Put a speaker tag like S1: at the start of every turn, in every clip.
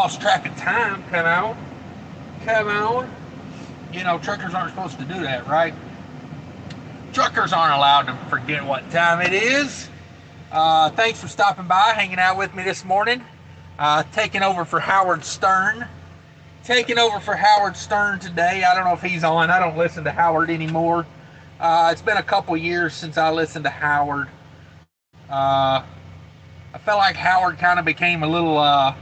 S1: lost track of time. Come on. Come on. You know, truckers aren't supposed to do that, right? Truckers aren't allowed to forget what time it is. Thanks for stopping by, hanging out with me this morning. Taking over for Howard Stern. Taking over for Howard Stern today. I don't know if he's on. I don't listen to Howard anymore. It's been a couple years since I listened to Howard. I felt like Howard kind of became a little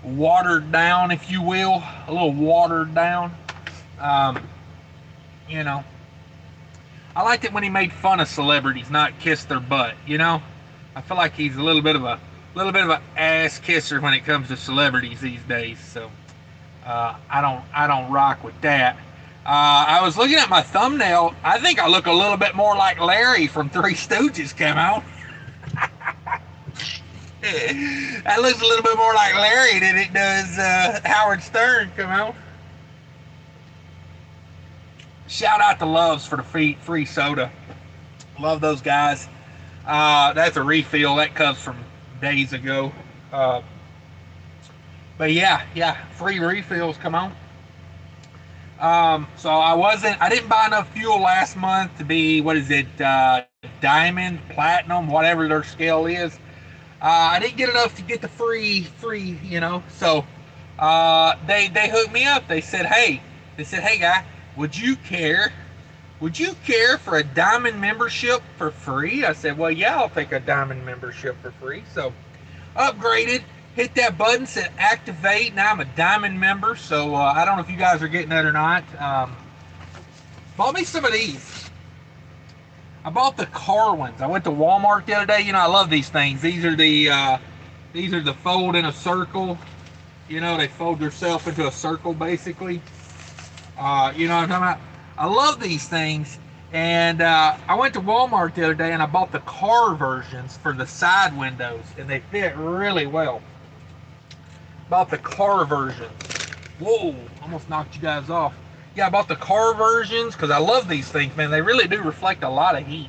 S1: watered down, if you will. A little watered down. You know, I liked it when he made fun of celebrities, not kiss their butt. You know, I feel like he's a little bit of an ass kisser when it comes to celebrities these days. So I don't rock with that. I was looking at my thumbnail. I think I look a little bit more like Larry from Three Stooges. Come on. That looks a little bit more like Larry than it does Howard Stern. Come on. Shout out to Loves for the free soda. Love those guys. That's a refill. That comes from days ago. But yeah, free refills. Come on. So I didn't buy enough fuel last month to be, what is it, diamond, platinum, whatever their scale is. I didn't get enough to get the free, you know. So they hooked me up. They said, hey guy, would you care for a diamond membership for free? I said, well, yeah, I'll take a diamond membership for free. So upgraded, hit that button, said activate. Now I'm a diamond member. So I don't know if you guys are getting that or not. Bought me some of these. I bought the car ones. I went to Walmart the other day. You know, I love these things. These are the fold in a circle. You know, they fold themselves into a circle basically. You know what I'm talking about? I love these things. And I went to Walmart the other day and I bought the car versions for the side windows, and they fit really well. Bought the car versions. Whoa, almost knocked you guys off. Yeah, I bought the car versions because I love these things, man. They really do reflect a lot of heat.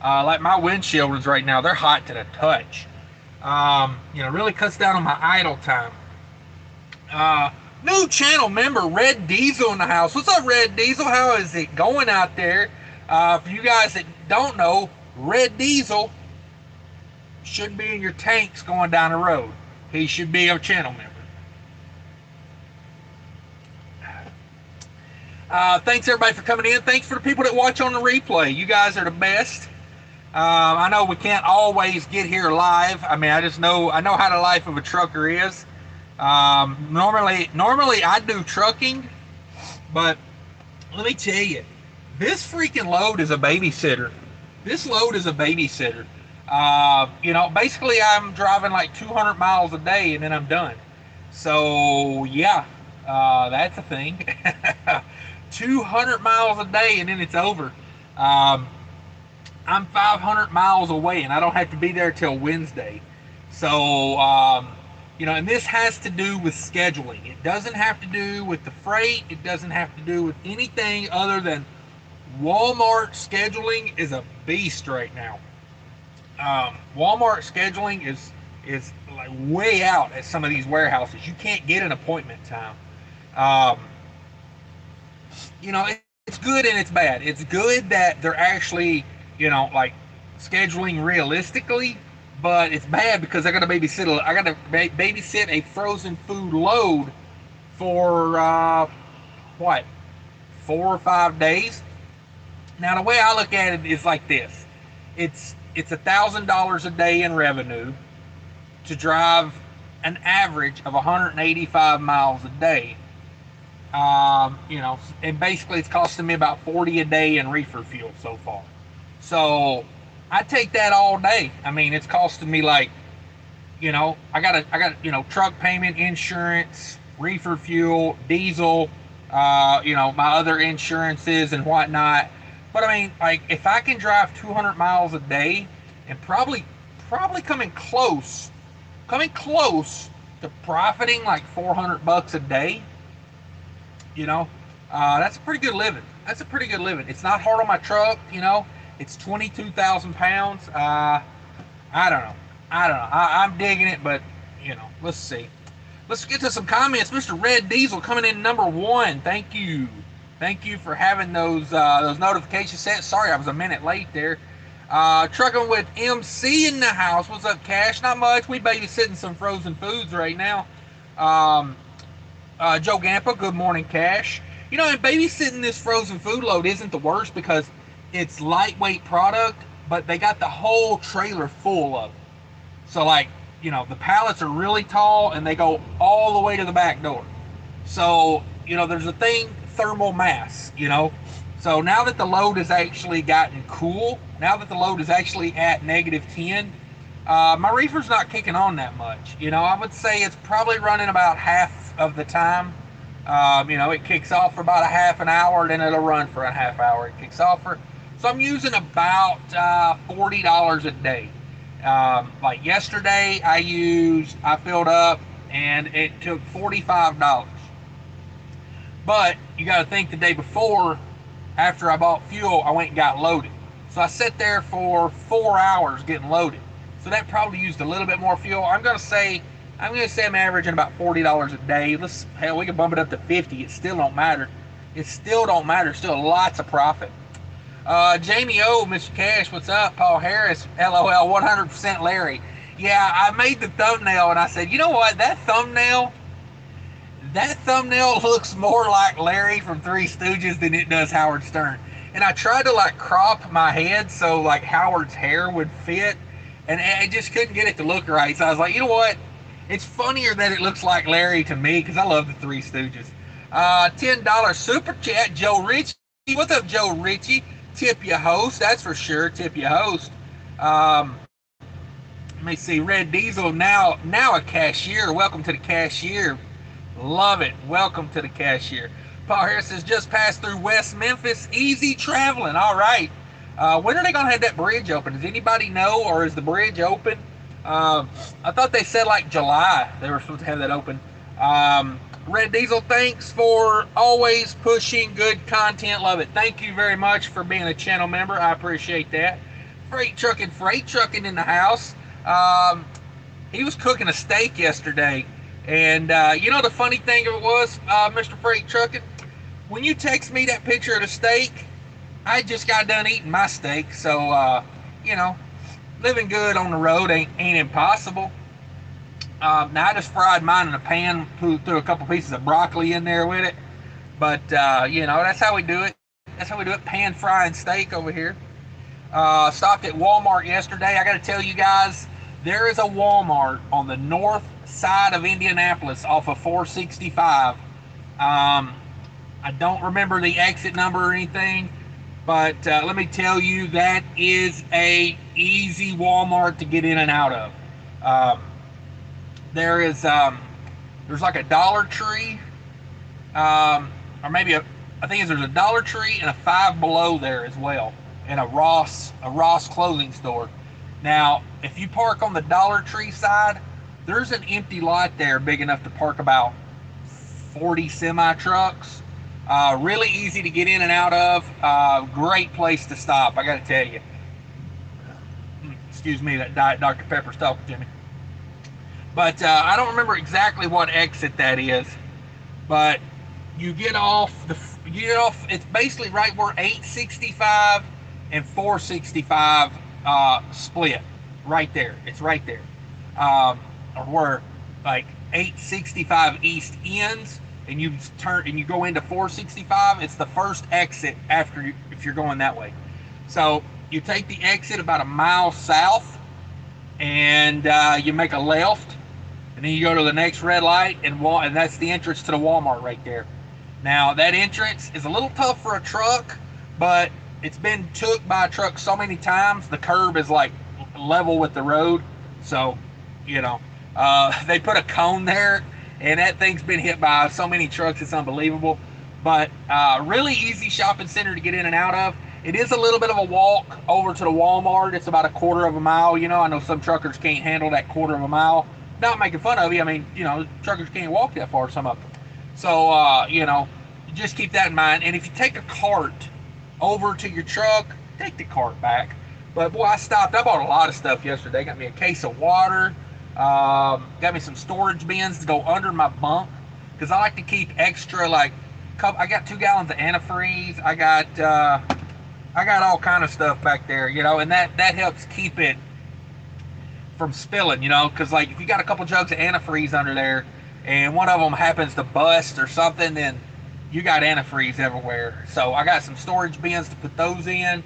S1: Like my windshields right now, they're hot to the touch. You know, really cuts down on my idle time. New channel member, Red Diesel in the house. What's up, Red Diesel? How is it going out there? For you guys that don't know, Red Diesel shouldn't be in your tanks going down the road. He should be a channel member. Thanks everybody for coming in. Thanks for the people that watch on the replay. You guys are the best. I know we can't always get here live. I mean, I know how the life of a trucker is. Normally I do trucking, but let me tell you, this freaking load is a babysitter. This load is a babysitter. You know, basically I'm driving like 200 miles a day and then I'm done. So yeah, that's a thing. 200 miles a day and then it's over. I'm 500 miles away and I don't have to be there till Wednesday. So, you know, and this has to do with scheduling. It doesn't have to do with the freight. It doesn't have to do with anything other than Walmart scheduling is a beast right now. Walmart scheduling is like way out at some of these warehouses. You can't get an appointment time. You know, it's good and it's bad. It's good that they're actually, you know, like scheduling realistically, but it's bad because I got to babysit a frozen food load for what, 4 or 5 days. Now the way I look at it is like this: it's $1,000 a day in revenue to drive an average of 185 miles a day. You know, and basically it's costing me about 40 a day in reefer fuel so far. So I take that all day. I mean, it's costing me like, you know, I got, you know, truck payment, insurance, reefer fuel, diesel, you know, my other insurances and whatnot. But I mean, like, if I can drive 200 miles a day and probably coming close to profiting like $400 a day, you know, that's a pretty good living. It's not hard on my truck, you know. It's 22,000 pounds. I don't know. I'm digging it, but you know, let's see Let's get to some comments. Mr. Red Diesel coming in #1. Thank you. Thank you for having those notifications set. Sorry, I was a minute late there. Trucking with MC in the house. What's up, Cash? Not much. We babysitting some frozen foods right now. Joe Gampa, good morning, Cash. You know, and babysitting this frozen food load isn't the worst because it's lightweight product, but they got the whole trailer full of it. So, like, you know, the pallets are really tall and they go all the way to the back door. So, you know, there's a thing, thermal mass, you know. So now that the load has actually gotten cool, now that the load is actually at -10, my reefer's not kicking on that much. You know, I would say it's probably running about half of the time. You know, it kicks off for about a half an hour, then it'll run for a half hour. It kicks off for, so I'm using about $40 a day. Like yesterday, I filled up and it took $45. But you got to think the day before, after I bought fuel, I went and got loaded. So I sat there for 4 hours getting loaded. So that probably used a little bit more fuel. I'm gonna say I'm averaging about $40 a day. Hell, we can bump it up to 50. It still don't matter. It still don't matter. Still lots of profit. Jamie O, Mr. Cash, what's up? Paul Harris, LOL, 100% Larry. Yeah, I made the thumbnail and I said, you know what? That thumbnail looks more like Larry from Three Stooges than it does Howard Stern. And I tried to like crop my head so like Howard's hair would fit, and I just couldn't get it to look right. So I was like, you know what? It's funnier that it looks like Larry to me because I love the Three Stooges. $10 super chat, Joe Ritchie. What's up, Joe Ritchie? Tip your host, that's for sure. Tip your host. Let me see. Red Diesel, now a cashier. Welcome to the cashier. Love it. Welcome to the cashier. Paul Harris says just passed through West Memphis. Easy traveling. All right. When are they going to have that bridge open? Does anybody know, or is the bridge open? I thought they said like July they were supposed to have that open. Red Diesel, thanks for always pushing good content. Love it. Thank you very much for being a channel member. I appreciate that. Freight trucking in the house. He was cooking a steak yesterday. And you know the funny thing of it was, Mr. Freight Trucking, when you text me that picture of the steak, I just got done eating my steak. So, you know, living good on the road ain't impossible. Now, I just fried mine in a pan, threw a couple pieces of broccoli in there with it. But, you know, that's how we do it. That's how we do it, pan frying steak over here. Stopped at Walmart yesterday. I got to tell you guys, there is a Walmart on the north side of Indianapolis off of 465. I don't remember the exit number or anything, but let me tell you, that is a easy Walmart to get in and out of. There's like a Dollar Tree, or maybe I think there's a Dollar Tree and a Five Below there as well, and a Ross clothing store. Now, if you park on the Dollar Tree side, there's an empty lot there big enough to park about 40 semi trucks. Really easy to get in and out of. Great place to stop, I got to tell you. Excuse me, that Diet Dr. Pepper's talking to me. But I don't remember exactly what exit that is. But you get off, it's basically right where 865 and 465 split. Right there. It's right there. Or where like 865 East ends, and you turn and you go into 465. It's the first exit after if you're going that way. So you take the exit about a mile south, and you make a left, and then you go to the next red light, and that's the entrance to the Walmart right there. Now that entrance is a little tough for a truck, but it's been took by a truck so many times. The curb is like level with the road, so you know. They put a cone there, and that thing's been hit by so many trucks, it's unbelievable. But really easy shopping center to get in and out of. It is a little bit of a walk over to the Walmart. It's about a quarter of a mile. You know, I know some truckers can't handle that quarter of a mile. Not making fun of you. I mean, you know, truckers can't walk that far, some of them. So, you know, just keep that in mind. And if you take a cart over to your truck, take the cart back. But boy, I bought a lot of stuff yesterday. Got me a case of water. Got me some storage bins to go under my bunk because I like to keep extra, like, I got 2 gallons of antifreeze. I got all kind of stuff back there, you know, and that helps keep it from spilling, you know, because like if you got a couple jugs of antifreeze under there and one of them happens to bust or something, then you got antifreeze everywhere. So I got some storage bins to put those in.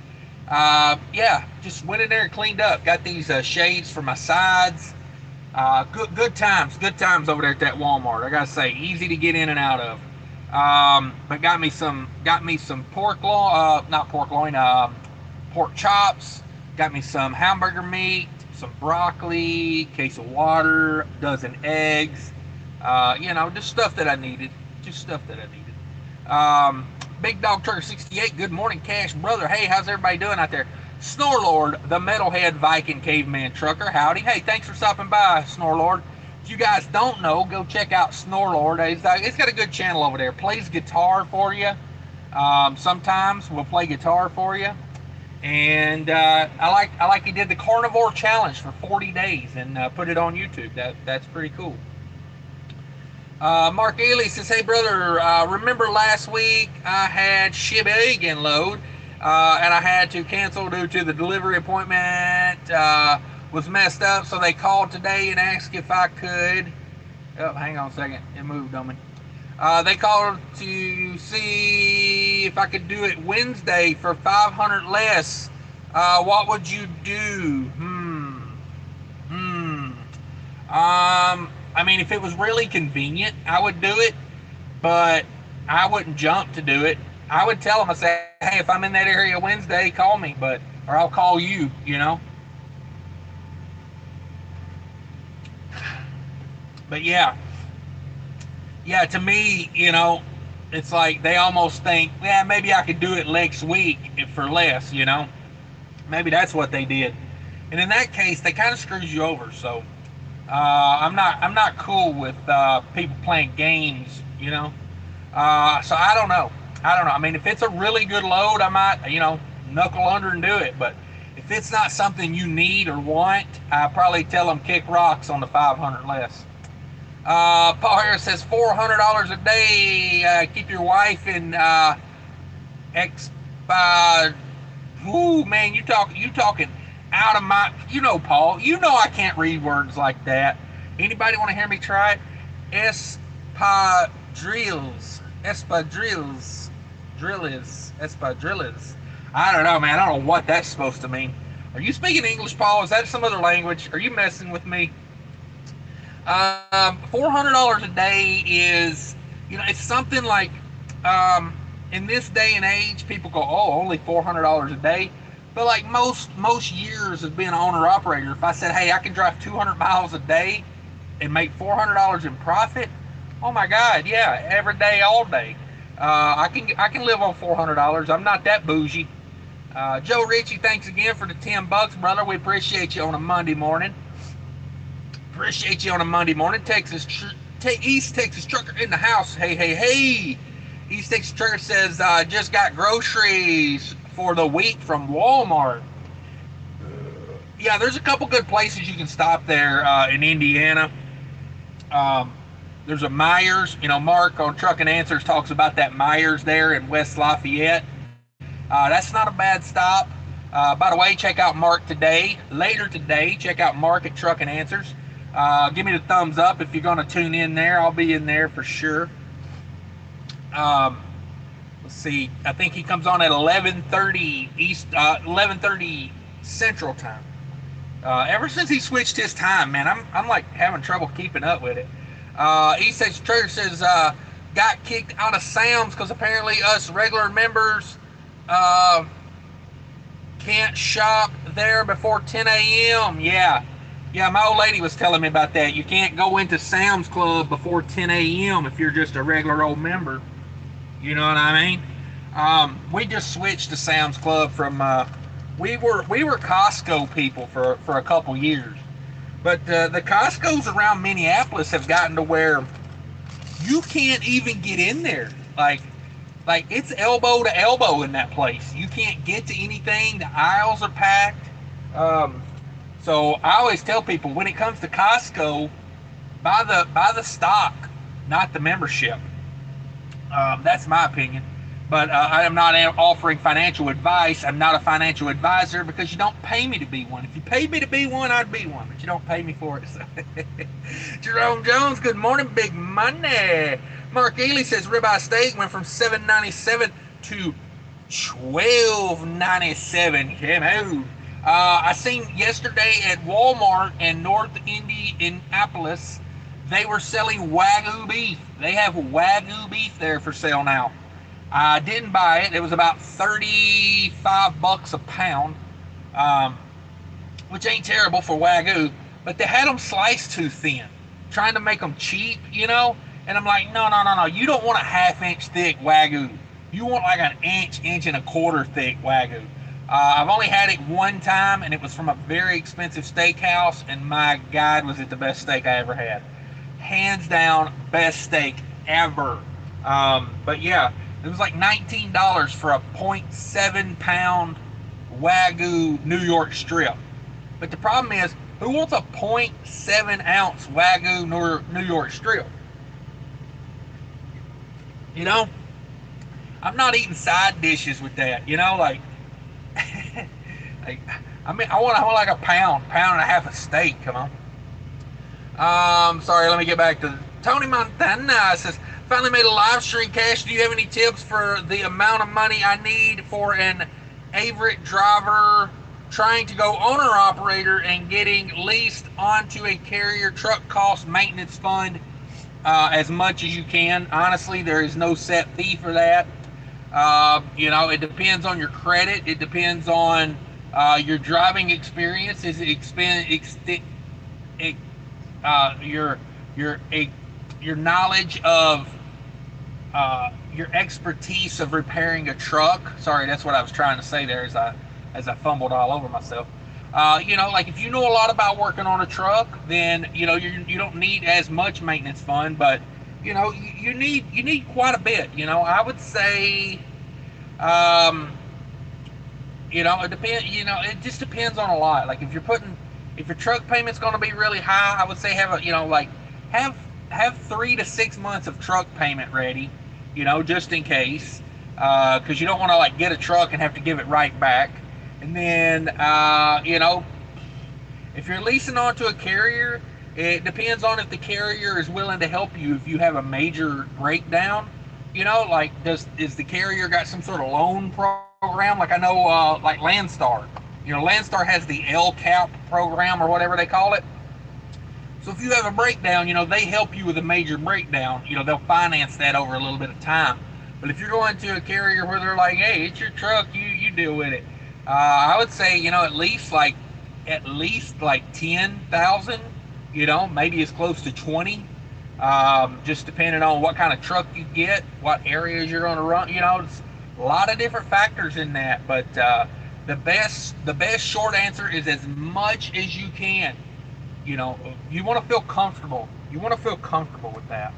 S1: Yeah, just went in there and cleaned up. Got these shades for my sides. Good times over there at that Walmart. I gotta say, easy to get in and out of. But got me some pork loin, not pork loin, pork chops. Got me some hamburger meat, some broccoli, case of water, dozen eggs. You know, just stuff that I needed. Big Dog Trucker 68. Good morning, Cash brother. Hey, how's everybody doing out there? Snorlord, the Metalhead Viking Caveman Trucker. Howdy. Hey, thanks for stopping by, Snorlord. If you guys don't know, go check out Snorlord. It's got a good channel over there. Plays guitar for you. Sometimes we'll play guitar for you. And I like he did the carnivore challenge for 40 days and put it on YouTube. That's pretty cool. Mark Ely says, hey brother, remember last week I had shebang load and I had to cancel due to the delivery appointment was messed up, so they called today and asked if I could. Oh, hang on a second, it moved on me. They called to see if I could do it Wednesday for 500 less. What would you do? I mean, if it was really convenient, I would do it, but I wouldn't jump to do it. I would tell them, I say, hey, if I'm in that area Wednesday, call me, or I'll call you, you know. But yeah, to me, you know, it's like they almost think, yeah, maybe I could do it next week for less, you know. Maybe that's what they did. And in that case, they kind of screws you over, so... I'm not cool with people playing games, you know. So I don't know. I mean, if it's a really good load, I might, you know, knuckle under and do it. But if it's not something you need or want, I probably tell them kick rocks on the 500 less. Paul Harris says $400 a day. Keep your wife in ooh, man, you talking out of my, you know, Paul, you know I can't read words like that. Anybody want to hear me try it? Espadrilles. I don't know, man. I don't know what that's supposed to mean. Are you speaking English, Paul? Is that some other language? Are you messing with me? $400 a day is, you know, it's something like, in this day and age, people go, oh, only $400 a day. But like most years of being an owner-operator, if I said, hey, I can drive 200 miles a day and make $400 in profit, oh my God, yeah, every day, all day. I can live on $400. I'm not that bougie. Joe Ritchie, thanks again for the $10, brother. We appreciate you on a Monday morning. East Texas Trucker in the house. Hey. East Texas Trucker says, just got groceries for the week from Walmart. Yeah, there's a couple good places you can stop there in Indiana. There's a Myers. You know, Mark on Trucking Answers talks about that Myers there in West Lafayette. That's not a bad stop. By the way, check out Mark later today. Check out Mark at Trucking Answers. Give me the thumbs up if you're going to tune in there. I'll be in there for sure. Let's see. I think he comes on at 11:30 11:30 Central Time. Ever since he switched his time, man, I'm like having trouble keeping up with it. East Texas Trucker says got kicked out of Sam's because apparently us regular members can't shop there before 10 a.m. Yeah, my old lady was telling me about that. You can't go into Sam's Club before 10 a.m. if you're just a regular old member. You know what I mean? We just switched to Sam's Club from we were Costco people for a couple years, but the Costco's around Minneapolis have gotten to where you can't even get in there. Like it's elbow to elbow in that place. You can't get to anything. The aisles are packed. So I always tell people, when it comes to Costco, buy the stock, not the membership. That's my opinion. But I am not offering financial advice. I'm not a financial advisor because you don't pay me to be one. If you paid me to be one, I'd be one, but you don't pay me for it. So. Jerome Jones, good morning, big money. Mark Ely says ribeye steak went from $7.97 to $12.97. Come on. I seen yesterday at Walmart in North Indianapolis, they were selling Wagyu beef. They have Wagyu beef there for sale now. I didn't buy it. It was about $35 a pound, which ain't terrible for Wagyu, but they had them sliced too thin, trying to make them cheap, you know? And I'm like, no. You don't want a half-inch thick Wagyu. You want like an inch and a quarter thick Wagyu. I've only had it one time, and it was from a very expensive steakhouse, and my God, was it the best steak I ever had. Hands down, best steak ever. But yeah, it was like $19 for a 0.7 pound Wagyu New York strip. But the problem is, who wants a 0.7 ounce Wagyu New York strip? You know, I'm not eating side dishes with that. You know, like, I want like a pound and a half of steak. Come on. Sorry, let me get back to Tony Montana. Says, finally made a live stream. Cash, do you have any tips for the amount of money I need for an average driver trying to go owner-operator and getting leased onto a carrier? Truck cost maintenance fund as much as you can. Honestly, there is no set fee for that. You know, it depends on your credit. It depends on your driving experience. Is it your knowledge of your expertise of repairing a truck. Sorry, that's what I was trying to say there as I fumbled all over myself. You know, like if you know a lot about working on a truck, then you know you don't need as much maintenance fund, but you know you need quite a bit. You know, I would say, you know, it depends. You know, it just depends on a lot. Like if your truck payment's going to be really high, I would say have 3 to 6 months of truck payment ready, you know, just in case, because you don't want to like get a truck and have to give it right back. And then, you know, if you're leasing onto a carrier, it depends on if the carrier is willing to help you if you have a major breakdown. You know, like is the carrier got some sort of loan program? Like I know, like Landstar. You know, Landstar has the LCAP program or whatever they call it. So if you have a breakdown, you know, they help you with a major breakdown. You know, they'll finance that over a little bit of time. But if you're going to a carrier where they're like, hey, it's your truck, you deal with it. I would say, you know, at least like 10,000, you know, maybe as close to 20. Just depending on what kind of truck you get, what areas you're going to run. You know, it's a lot of different factors in that. But the best short answer is as much as you can. You know, you want to feel comfortable. You want to feel comfortable with that.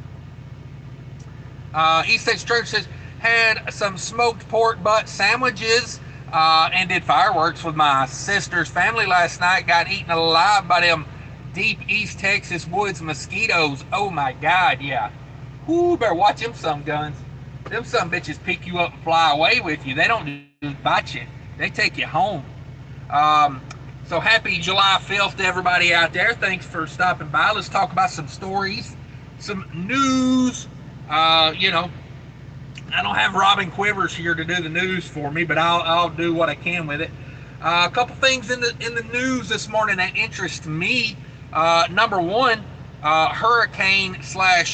S1: East States Church says, had some smoked pork butt sandwiches and did fireworks with my sister's family last night. Got eaten alive by them deep East Texas woods mosquitoes. Oh my God, yeah. Whoo, better watch them some guns. Them some bitches pick you up and fly away with you. They don't just bite you. They take you home. So happy July 5th to everybody out there. Thanks for stopping by. Let's talk about some stories, some news. You know, I don't have Robin Quivers here to do the news for me, but I'll do what I can with it. A couple things in the news this morning that interest me. Number one, hurricane / I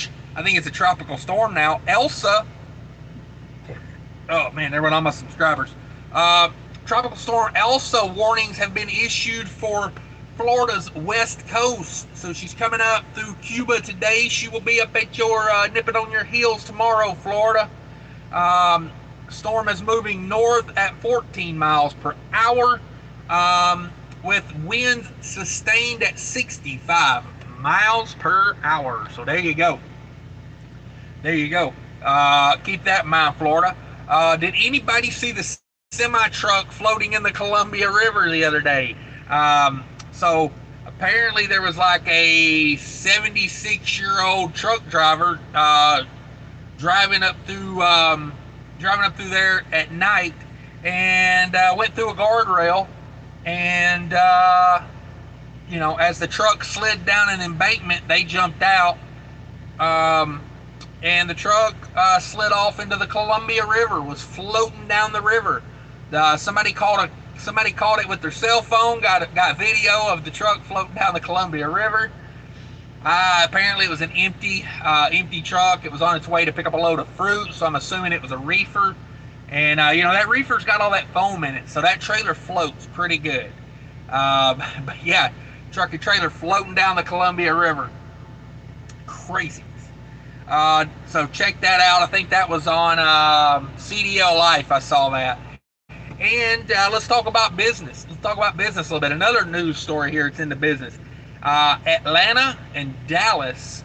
S1: think it's a tropical storm now, Elsa. Oh man, there went all my subscribers. Tropical storm Elsa warnings have been issued for Florida's west coast. So she's coming up through Cuba today. She will be up at your nipping on your heels tomorrow, Florida. Storm is moving north at 14 miles per hour with winds sustained at 65 miles per hour. So there you go. There you go. Keep that in mind, Florida. Did anybody see the semi-truck floating in the Columbia River the other day? So apparently there was like a 76-year-old truck driver driving up through there at night, and went through a guardrail, and as the truck slid down an embankment, they jumped out, and the truck slid off into the Columbia River, was floating down the river. Somebody caught it with their cell phone, got video of the truck floating down the Columbia River. Apparently it was an empty truck. It was on its way to pick up a load of fruit, so I'm assuming it was a reefer. And that reefer's got all that foam in it, so that trailer floats pretty good. But yeah, truck and trailer floating down the Columbia River. Crazy. So check that out. I think that was on CDL Life. I saw that. And let's talk about business. Let's talk about business a little bit. Another news story here. It's in the business. Atlanta and Dallas,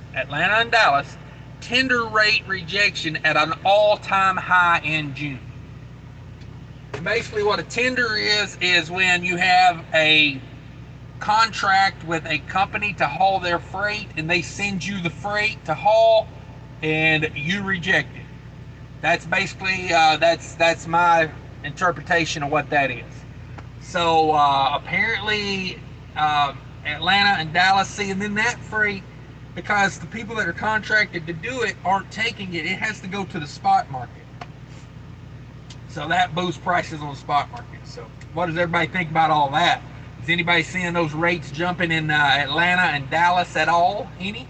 S1: tender rate rejection at an all-time high in June. Basically what a tender is when you have a contract with a company to haul their freight, and they send you the freight to haul, and you reject it. That's basically that's my interpretation of what that is. So apparently Atlanta and Dallas, and then that freight, because the people that are contracted to do it aren't taking it, it has to go to the spot market. So that boosts prices on the spot market. So what does everybody think about all that? Is anybody seeing those rates jumping in Atlanta and Dallas at all? Any?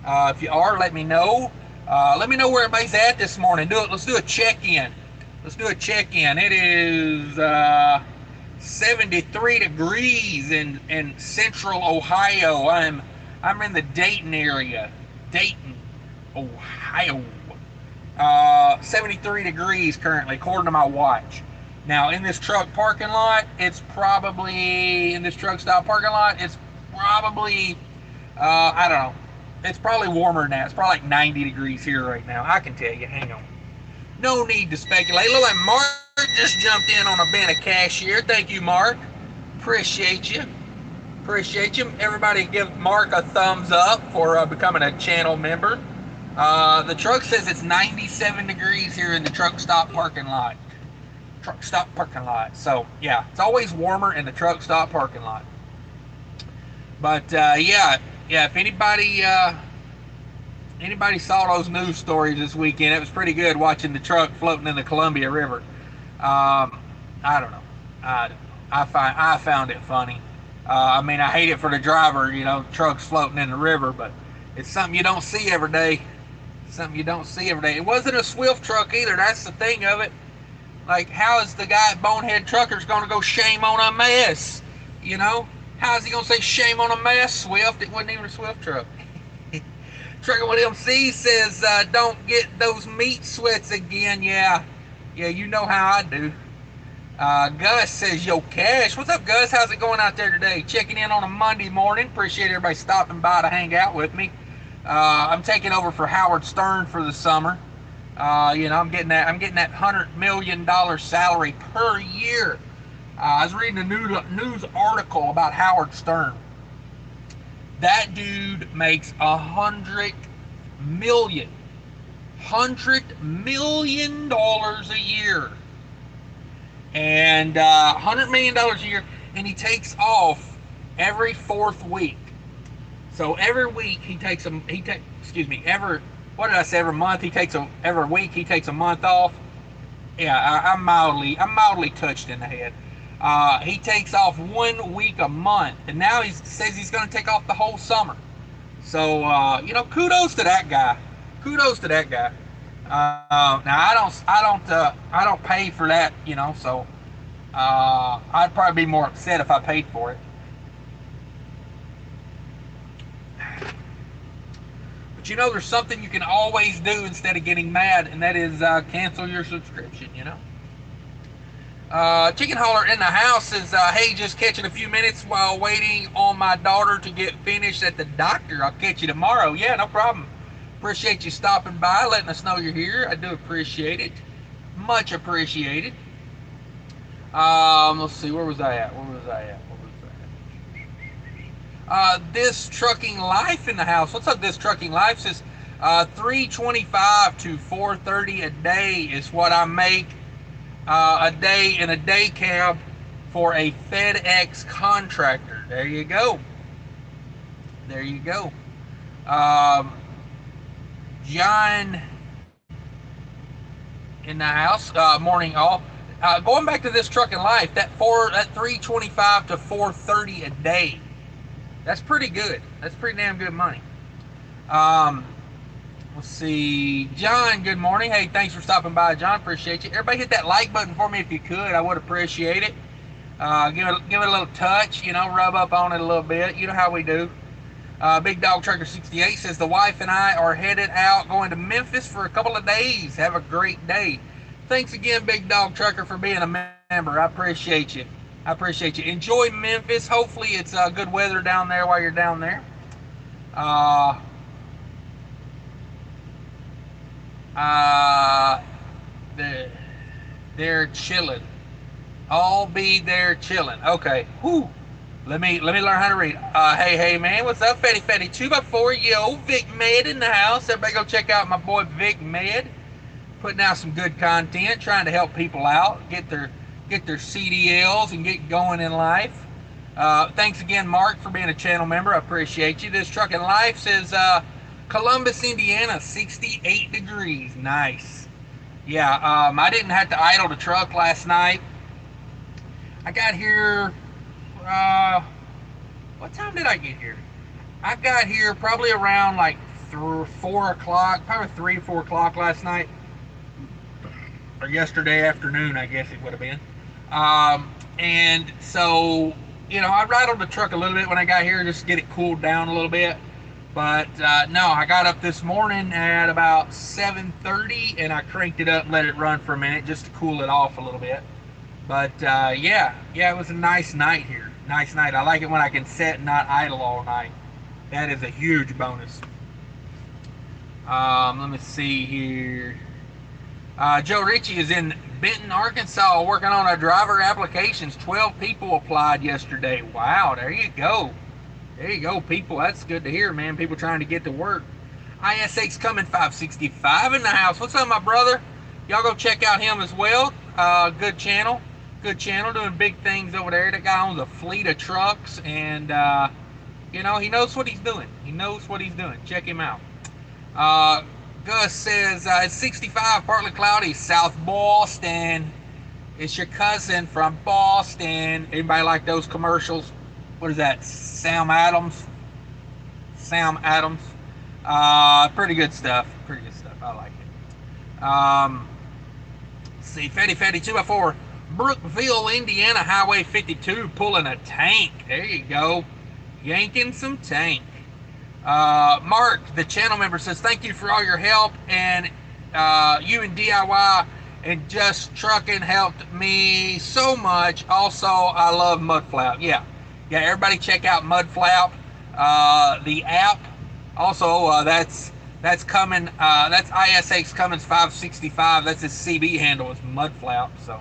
S1: If you are, let me know. Let me know where everybody's at this morning. Let's do a check-in. It is 73 degrees in central Ohio. I'm in the Dayton area. Dayton, Ohio. 73 degrees currently, according to my watch. Now, in this truck parking lot, it's probably, I don't know. It's probably warmer than that. It's probably like 90 degrees here right now. I can tell you. Hang on. No need to speculate. Look like Mark just jumped in on a bin of cashier. Thank you, Mark. Appreciate you. Everybody give Mark a thumbs up for becoming a channel member. The truck says it's 97 degrees here in the truck stop parking lot. So, yeah, it's always warmer in the truck stop parking lot. But, yeah, if anybody saw those news stories this weekend, it was pretty good watching the truck floating in the Columbia River. I don't know. I found it funny. I mean, I hate it for the driver, trucks floating in the river, but it's something you don't see every day. It wasn't a Swift truck either. That's the thing of it. Like, how is the guy at Bonehead Truckers going to go shame on a mess? How is he going to say shame on a mess, Swift? It wasn't even a Swift truck. Trucker with MC says, don't get those meat sweats again. Yeah, you know how I do. Gus says, yo, Cash. What's up, Gus? How's it going out there today? Checking in on a Monday morning. Appreciate everybody stopping by to hang out with me. I'm taking over for Howard Stern for the summer. I'm getting that $100 million salary per year. I was reading a news article about Howard Stern. That dude makes $100 million a year, and $100 million a year, and he takes off every fourth week. So every week every month every week he takes a month off. Yeah, I'm mildly touched in the head. He takes off 1 week a month, and now he says he's going to take off the whole summer. So kudos to that guy. Now I don't pay for that, so I'd probably be more upset if I paid for it. But there's something you can always do instead of getting mad, and that is cancel your subscription. Chicken Hauler in the house says, hey, just catching a few minutes while waiting on my daughter to get finished at the doctor. I'll catch you tomorrow. Yeah, no problem. Appreciate you stopping by, letting us know you're here. I do appreciate it. Much appreciated. Let's see, where was I at? This Trucking Life in the house. What's up, This Trucking Life? Says 325 to 430 a day is what I make a day in a day cab for a FedEx contractor. There you go. There you go. John in the house. Morning all. Going back to This Trucking Life, that 325 to 430 a day. That's pretty good. That's pretty damn good money. Let's see. John, good morning. Hey, thanks for stopping by, John. Appreciate you. Everybody hit that like button for me if you could. I would appreciate it. Give it a little touch, rub up on it a little bit. You know how we do. Big Dog Trucker 68 says the wife and I are headed out going to Memphis for a couple of days. Have a great day. Thanks again, Big Dog Trucker, for being a member. I appreciate you. I appreciate you. Enjoy Memphis. Hopefully it's good weather down there while you're down there. They're chilling. I'll be there chilling. Okay. Whew. Let me learn how to read. Hey man, what's up, Fetty 2x4? Yo, Vic Med in the house. Everybody go check out my boy Vic Med. Putting out some good content, trying to help people out, get their CDLs and get going in life. Thanks again, Mark, for being a channel member. I appreciate you. This Trucking Life says Columbus, Indiana, 68 degrees. Nice. Yeah, I didn't have to idle the truck last night. I got here, what time did I get here? I got here probably around like 4 o'clock, probably 3 or 4 o'clock last night. Or yesterday afternoon, I guess it would have been. And so, I idled the truck a little bit when I got here just to get it cooled down a little bit. But no, I got up this morning at about 7:30 and I cranked it up and let it run for a minute just to cool it off a little bit. But yeah, it was a nice night here. Nice night. I like it when I can sit and not idle all night. That is a huge bonus. Let me see here. Joe Ritchie is in Benton, Arkansas, working on our driver applications. 12 people applied yesterday. Wow, there you go. There you go, people. That's good to hear, man. People trying to get to work. ISX Coming 565 in the house. What's up, my brother? Y'all go check out him as well. Good channel. Good channel, doing big things over there. That guy owns a fleet of trucks, and, he knows what he's doing. He knows what he's doing. Check him out. Gus says, it's 65, partly cloudy, South Boston. It's your cousin from Boston. Anybody like those commercials? What is that? Sam Adams? Sam Adams. Pretty good stuff. Pretty good stuff. I like it. Let's see, Fetty 2x4. Brookville, Indiana, Highway 52, pulling a tank. There you go. Yanking some tank. Mark, the channel member, says, thank you for all your help, and you and DIY and Just Trucking helped me so much. Also, I love Mudflap. Yeah, everybody check out Mudflap, the app. Also, that's coming, that's ISX Cummins 565. That's his CB handle, is Mudflap. So,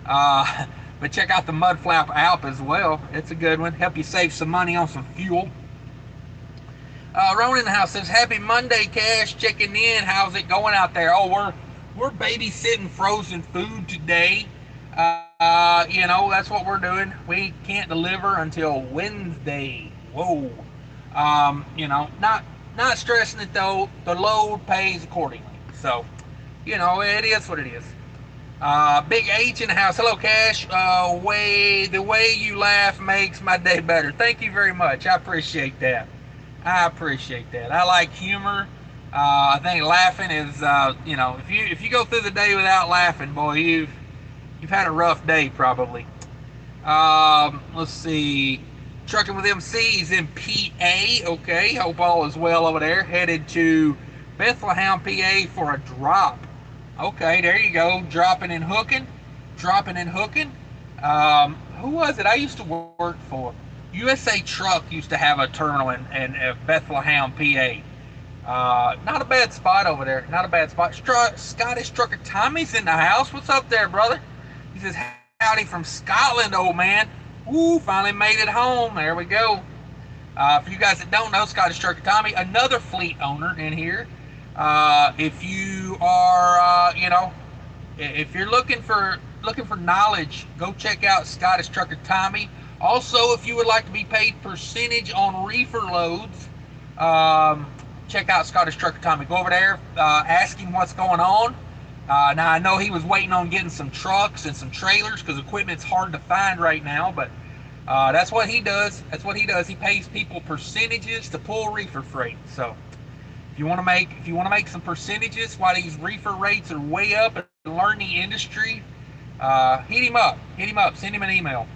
S1: but check out the Mudflap app as well. It's a good one. Help you save some money on some fuel. Ron in the house says, happy Monday, Cash, checking in. How's it going out there? Oh, we're babysitting frozen food today. That's what we're doing. We can't deliver until Wednesday. Whoa. Not stressing it though. The load pays accordingly. So, it is what it is. Big H in the house. Hello, Cash. The way you laugh makes my day better. Thank you very much. I appreciate that. I like humor. I think laughing is, if you go through the day without laughing, boy, you've had a rough day probably. Let's see. Trucking with MC's in PA. Okay, hope all is well over there. Headed to Bethlehem, PA for a drop. Okay, there you go. Dropping and hooking. Who was it I used to work for? USA Truck used to have a terminal in Bethlehem, PA. Not a bad spot over there. Not a bad spot. Scottish Trucker Tommy's in the house. What's up there, brother? He says, howdy from Scotland, old man. Ooh, finally made it home. There we go. For you guys that don't know, Scottish Trucker Tommy, another fleet owner in here. If you are, if you're looking for knowledge, go check out Scottish Trucker Tommy. Also, if you would like to be paid percentage on reefer loads, check out Scottish Trucker Tommy. Go over there, ask him what's going on. Now I know he was waiting on getting some trucks and some trailers because equipment's hard to find right now, but that's what he does. He pays people percentages to pull reefer freight. So if you want to make some percentages while these reefer rates are way up and learn the industry, hit him up. Send him an email.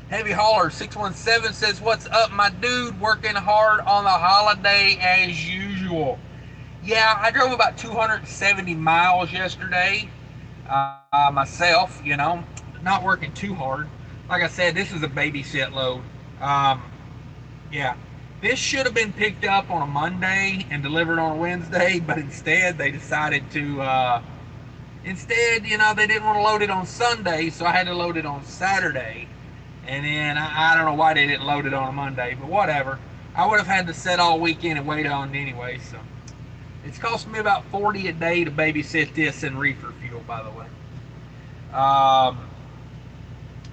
S1: Heavy Hauler 617 says, "What's up, my dude? Working hard on the holiday as usual." Yeah, I drove about 270 miles yesterday myself. Not working too hard. Like I said, this is a babysit load. Yeah, this should have been picked up on a Monday and delivered on a Wednesday, but instead they decided to. Instead, they didn't want to load it on Sunday, so I had to load it on Saturday. And then I don't know why they didn't load it on a Monday, but whatever. I would have had to sit all weekend and wait on it anyway. So it's cost me about $40 a day to babysit this and reefer fuel, by the way.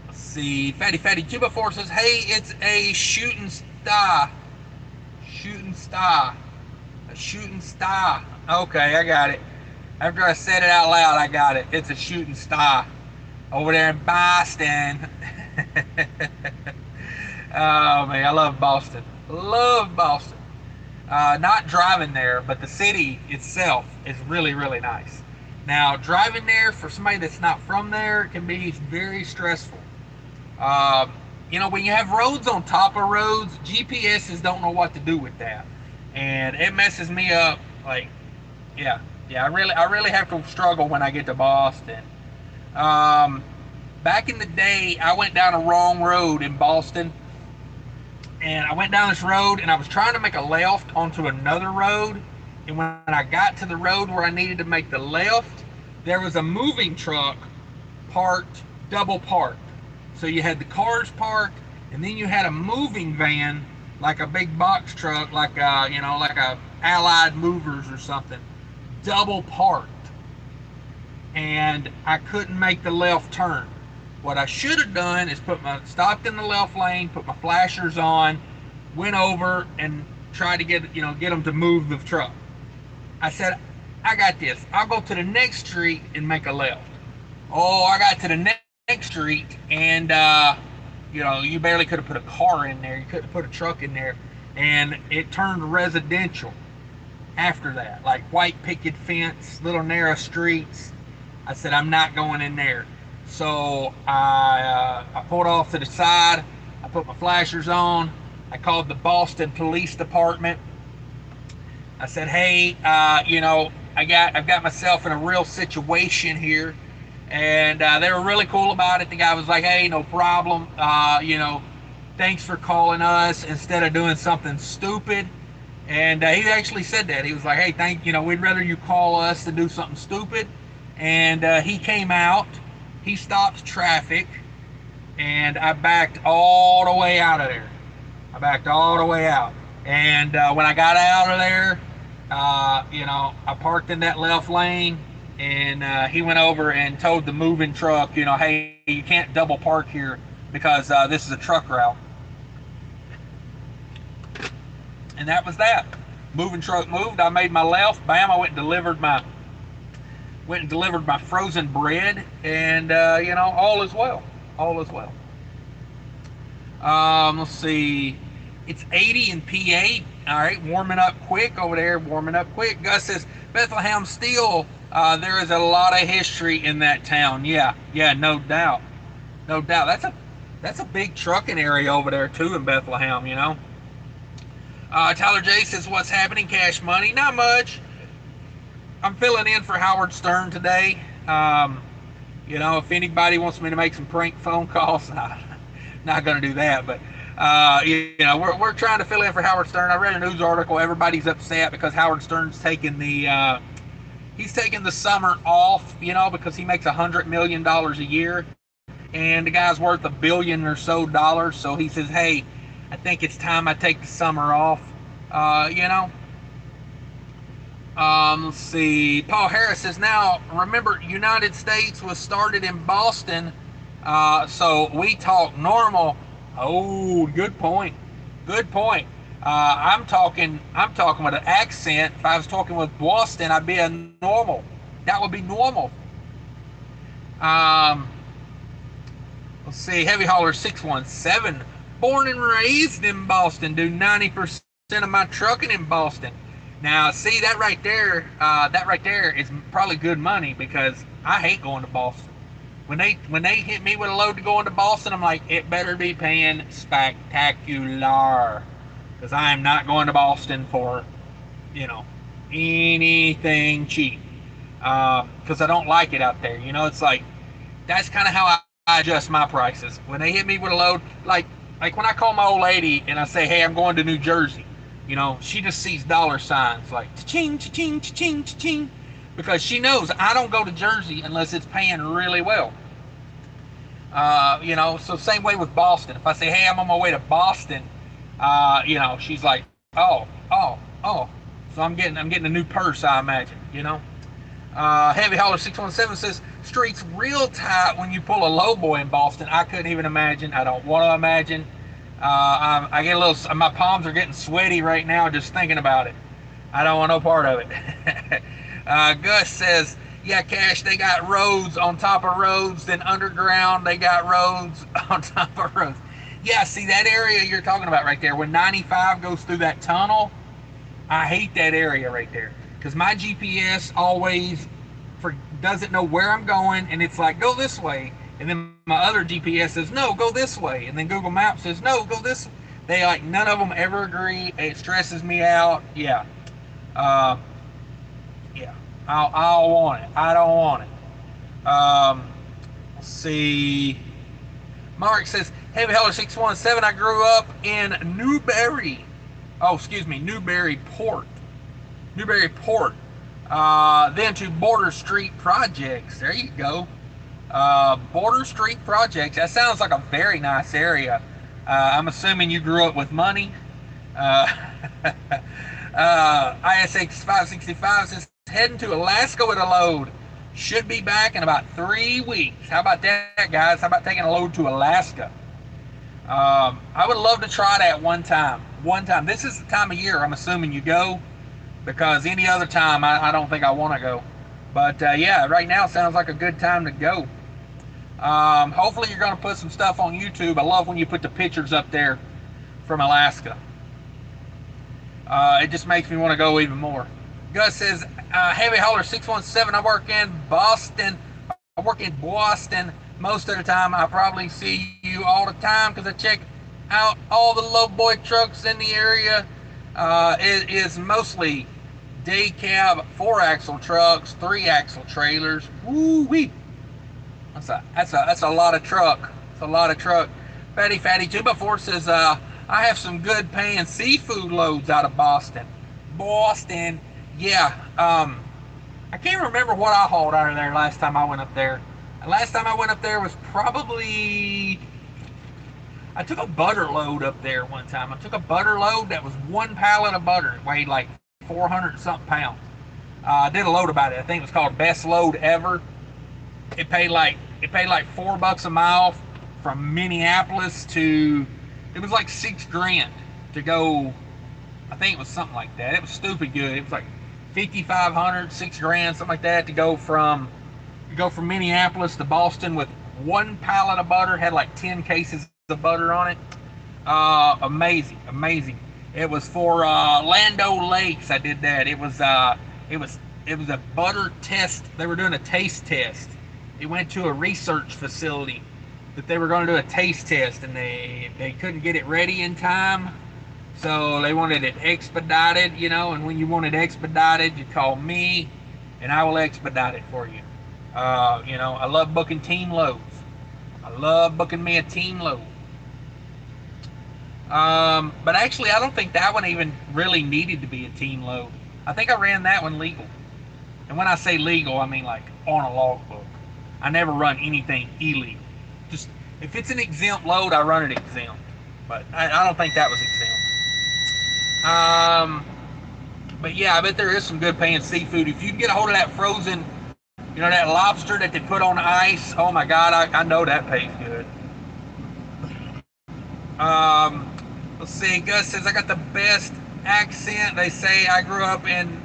S1: Let's see. Fatty Juba 4 says, "Hey, it's a shooting star. A shooting star." Okay, I got it. After I said it out loud, I got it. It's a shooting star over there in Boston. Oh man, I love Boston. Not driving there, but the city itself is really, really nice. Now, driving there for somebody that's not from there can be very stressful. When you have roads on top of roads, GPSs don't know what to do with that, and it messes me up. Like, yeah, I really have to struggle when I get to Boston. Back in the day, I went down a wrong road in Boston, and I went down this road, and I was trying to make a left onto another road, and when I got to the road where I needed to make the left, there was a moving truck double parked. So you had the cars parked, and then you had a moving van, like a big box truck, like a Allied Movers or something, double parked, and I couldn't make the left turn. What I should have done is stopped in the left lane, put my flashers on, went over and tried to get them to move the truck. I said, I got this. I'll go to the next street and make a left. Oh, I got to the next street, and you barely could have put a car in there. You couldn't put a truck in there, and it turned residential after that, like white picket fence, little narrow streets. I said, I'm not going in there. So I pulled off to the side. I put my flashers on. I called the Boston Police Department. I said, "Hey, I've got myself in a real situation here," and they were really cool about it. The guy was like, "Hey, no problem. Thanks for calling us instead of doing something stupid." And he actually said that. He was like, "Hey, we'd rather you call us than do something stupid." And he came out. He stopped traffic, and I backed all the way out of there. And when I got out of there, I parked in that left lane, and he went over and told the moving truck, "Hey, you can't double park here because this is a truck route." And that was that. Moving truck moved. I made my left. Bam! I went and delivered my frozen bread, and all is well. Let's see. It's 80 in PA. All right, warming up quick over there. Gus says Bethlehem Steel. There is a lot of history in that town. Yeah, no doubt. That's a big trucking area over there too in Bethlehem. Tyler J says, "What's happening, Cash Money?" Not much. I'm filling in for Howard Stern today. If anybody wants me to make some prank phone calls, not going to do that. But we're trying to fill in for Howard Stern. I read a news article. Everybody's upset because Howard Stern's taking the summer off. Because he makes $100 million a year, and the guy's worth $1 billion or so. So he says, "Hey, I think it's time I take the summer off. You know. Let's see. Paul Harris says, now, remember, United States was started in Boston, so we talk normal. Oh, good point. Good point. I'm talking with an accent. If I was talking with Boston, I'd be a normal. That would be normal. Um, let's see. Heavy Hauler 617. Born and raised in Boston. Do 90% of my trucking in Boston. Now, see that right there. That right there is probably good money because I hate going to Boston. When they hit me with a load to go into Boston, I'm like, it better be paying spectacular, because I am not going to Boston for, you know, anything cheap. Because I don't like it out there. You know, it's like that's kind of how I adjust my prices. When they hit me with a load, like when I call my old lady and I say, hey, I'm going to New Jersey. You know, she just sees dollar signs like cha-ching, cha-ching, cha-ching, cha-ching, because she knows I don't go to Jersey unless it's paying really well. You know, so same way with Boston. If I say, hey, I'm on my way to Boston, you know, she's like, oh, oh, oh. So I'm getting a new purse, I imagine, you know. Heavy Hauler 617 says, streets real tight when you pull a low boy in Boston. I couldn't even imagine. I don't want to imagine. I get a little, my palms are getting sweaty right now just thinking about it. I don't want no part of it. Gus says, yeah, Cash, they got roads on top of roads, then underground they got roads on top of roads. Yeah, see that area you're talking about right there, when 95 goes through that tunnel, I hate that area right there, because my GPS always doesn't know where I'm going, and it's like, go this way. And then my other GPS says, no, go this way. And then Google Maps says, no, go this way. They like, none of them ever agree. It stresses me out. Yeah. Yeah. I'll want it. I don't want it. Let's see. Mark says, Heavy Hauler 617, I grew up in Newbury. Oh, excuse me, Newburyport. Newburyport. Then to Border Street Projects. There you go. Border Street Projects. That sounds like a very nice area. I'm assuming you grew up with money. ISX 565 says, heading to Alaska with a load. Should be back in about 3 weeks. How about that, guys? How about taking a load to Alaska? I would love to try that one time. This is the time of year I'm assuming you go, because any other time I don't think I want to go. But yeah, right now sounds like a good time to go. Hopefully you're going to put some stuff on YouTube. I love when you put the pictures up there from Alaska. It just makes me want to go even more. Gus says, Heavy Hauler 617, I work in Boston most of the time. I probably see you all the time because I check out all the low boy trucks in the area. It is mostly day cab 4-axle trucks, 3-axle trailers. Woo-wee. That's a lot of truck. It's a lot of truck. Fatty 2x4 says, I have some good paying seafood loads out of Boston. Yeah. I can't remember what I hauled out of there last time I went up there. Last time I went up there was probably, I took a butter load up there one time. I took a butter load that was 1 pallet of butter. It weighed like 400 something pounds. I did a load about it. I think it was called Best Load Ever. It paid like $4 a mile from Minneapolis to, it was like $6,000 to go. I think it was something like that. It was stupid good. It was like 5,500, $6,000, something like that, to go from Minneapolis to Boston with 1 pallet of butter. Had like 10 cases of butter on it. Amazing. It was for Lando Lakes. I did that. It was a butter test. They were doing a taste test. It went to a research facility that they were going to do a taste test, and they couldn't get it ready in time, so they wanted it expedited, you know. And when you want it expedited, you call me and I will expedite it for you. You know, I love booking team loads. I love booking me a team load. But actually, I don't think that one even really needed to be a team load. I think I ran that one legal. And when I say legal, I mean like on a logbook. I never run anything illegal. Just if it's an exempt load, I run it exempt. but I don't think that was exempt. But yeah, I bet there is some good paying seafood. If you can get a hold of that frozen, that lobster that they put on ice, oh my God, I know that pays good. Let's see, Gus says, I got the best accent. They say I grew up in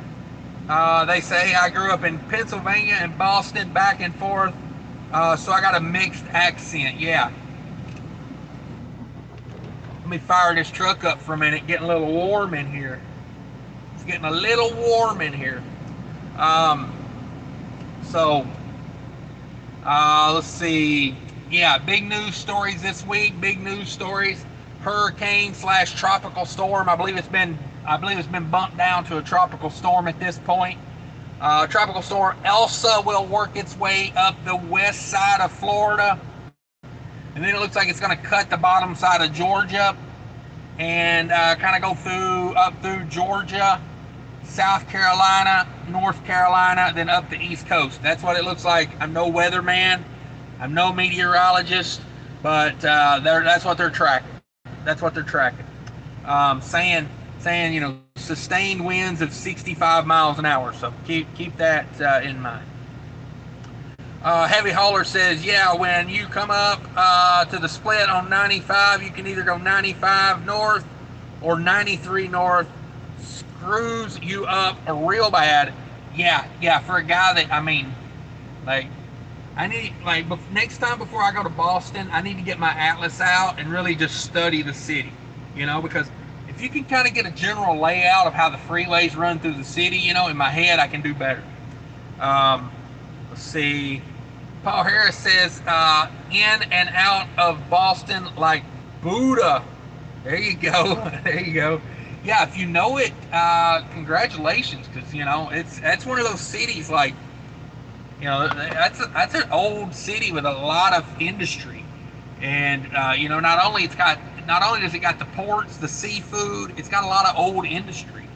S1: Pennsylvania and Boston, back and forth. So I got a mixed accent, yeah. Let me fire this truck up for a minute, getting a little warm in here. It's getting a little warm in here. Let's see. Yeah, big news stories this week. Big news stories. Hurricane/tropical storm. I believe it's been bumped down to a tropical storm at this point. Tropical storm Elsa will work its way up the west side of Florida, and then it looks like it's going to cut the bottom side of Georgia and kind of go up through Georgia, South Carolina, North Carolina, then up the East Coast. That's what it looks like. I'm no weatherman, I'm no meteorologist, but that's what they're tracking. That's what they're tracking. Saying sustained winds of 65 miles an hour. So keep that in mind. Heavy Hauler says, yeah, when you come up to the split on 95, you can either go 95 north or 93 north. Screws you up real bad. Yeah, for a guy that, next time before I go to Boston, I need to get my atlas out and really just study the city, because if you can kind of get a general layout of how the freeways run through the city, in my head, I can do better. Let's see. Paul Harris says, in and out of Boston like Buddha. There you go. There you go. Yeah, if you know it, congratulations, because, that's one of those cities, like, that's an old city with a lot of industry. And, not only does it got the ports, the seafood, it's got a lot of old industry.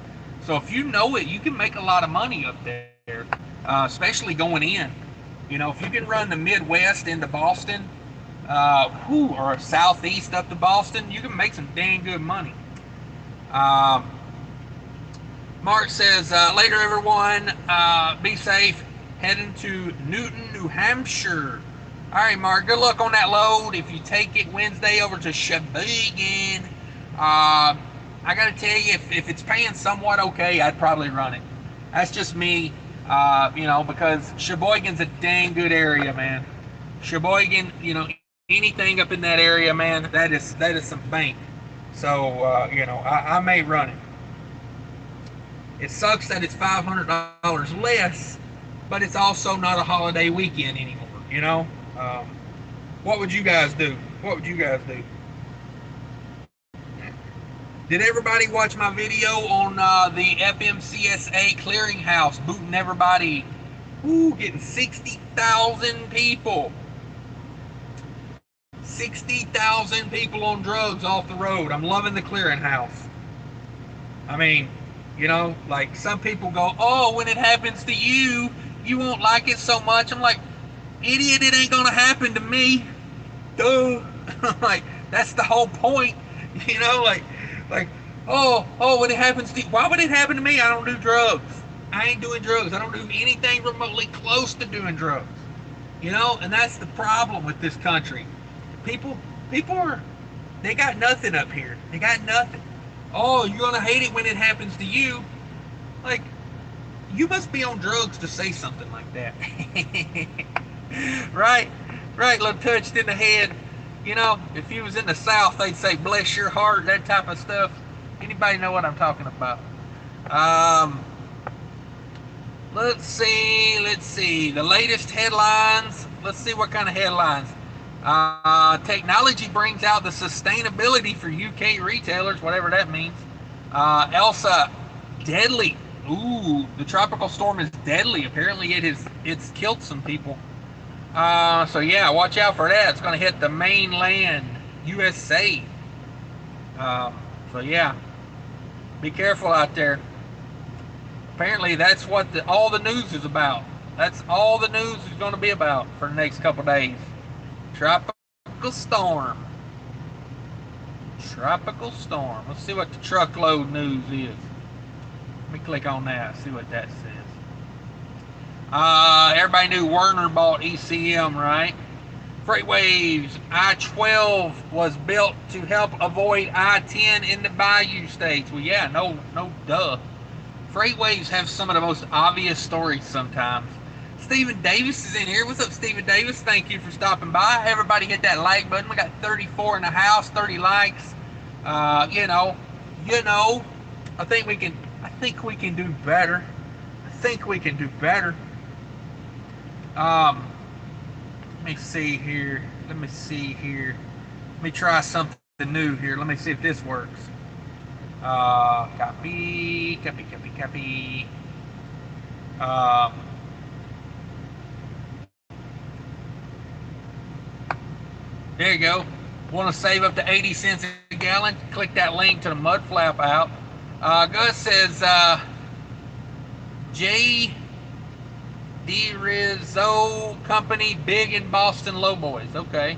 S1: So if you know it, you can make a lot of money up there, especially going in. If you can run the Midwest into Boston, or southeast up to Boston, you can make some dang good money. Mark says, later everyone, be safe, heading to Newton, New Hampshire. All right, Mark, good luck on that load. If you take it Wednesday over to Sheboygan, I got to tell you, if it's paying somewhat okay, I'd probably run it. That's just me, because Sheboygan's a dang good area, man. Sheboygan, anything up in that area, man, that is some bank. So, I may run it. It sucks that it's $500 less, but it's also not a holiday weekend anymore, What would you guys do? What would you guys do? Did everybody watch my video on the FMCSA clearinghouse, booting everybody? Getting 60,000 people. 60,000 people on drugs off the road. I'm loving the clearinghouse. Like some people go, oh, when it happens to you, you won't like it so much. I'm like, idiot, it ain't gonna happen to me. Duh. Like, that's the whole point. When it happens to you, why would it happen to me? I don't do drugs. I ain't doing drugs. I don't do anything remotely close to doing drugs. And that's the problem with this country. People they got nothing up here. They got nothing. Oh, you're gonna hate it when it happens to you. Like, you must be on drugs to say something like that. Right, little touched in the head. If you was in the South, they'd say, bless your heart, that type of stuff. Anybody know what I'm talking about? Let's see. The latest headlines. Let's see what kind of headlines. Technology brings out the sustainability for UK retailers, whatever that means. Elsa, deadly. Ooh, the tropical storm is deadly. Apparently it's killed some people. So yeah, watch out for that. It's going to hit the mainland USA. So yeah, be careful out there. Apparently that's what all the news is about. That's all the news is going to be about for the next couple days. Tropical storm. Tropical storm. Let's see what the truckload news is. Let me click on that, see what that says. Everybody knew Werner bought ECM, right? Freightwaves I-12 was built to help avoid I-10 in the bayou states. Well, yeah, no duh. Freightwaves have some of the most obvious stories sometimes. Stephen Davis is in here. What's up, Stephen Davis? Thank you for stopping by. Everybody hit that like button. We got 34 in the house, 30 likes. You know, I think we can do better. Let me see here. Let me try something new here. Let me see if this works. Copy. There you go. Want to save up to 80 cents a gallon? Click that link to the Mudflap out. Gus says, J. D. Rizzo Company, big in Boston Lowboys. Okay.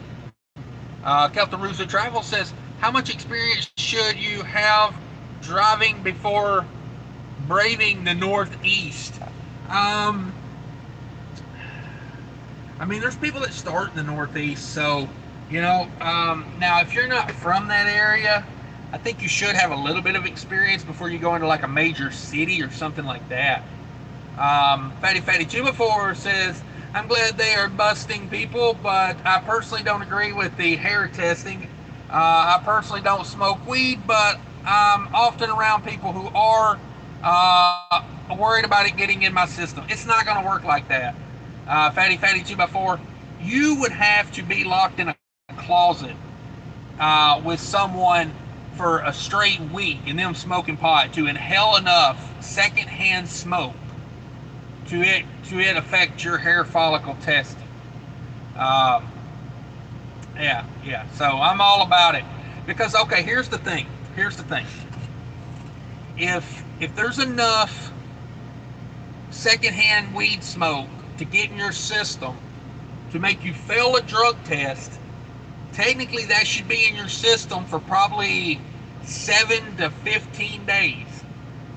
S1: Kelton Russo Travel says, how much experience should you have driving before braving the Northeast? I mean, there's people that start in the Northeast, so, you know, now if you're not from that area, I think you should have a little bit of experience before you go into like a major city or something like that. Fatty Tuba 4 says, I'm glad they are busting people, but I personally don't agree with the hair testing. I personally don't smoke weed, but I'm often around people who are worried about it getting in my system. It's not going to work like that. Fatty 2x4, you would have to be locked in a closet with someone for a straight week and them smoking pot to inhale enough secondhand smoke to it affect your hair follicle testing. Yeah. So I'm all about it because, okay, here's the thing. If there's enough secondhand weed smoke to get in your system to make you fail a drug test, technically that should be in your system for probably 7 to 15 days.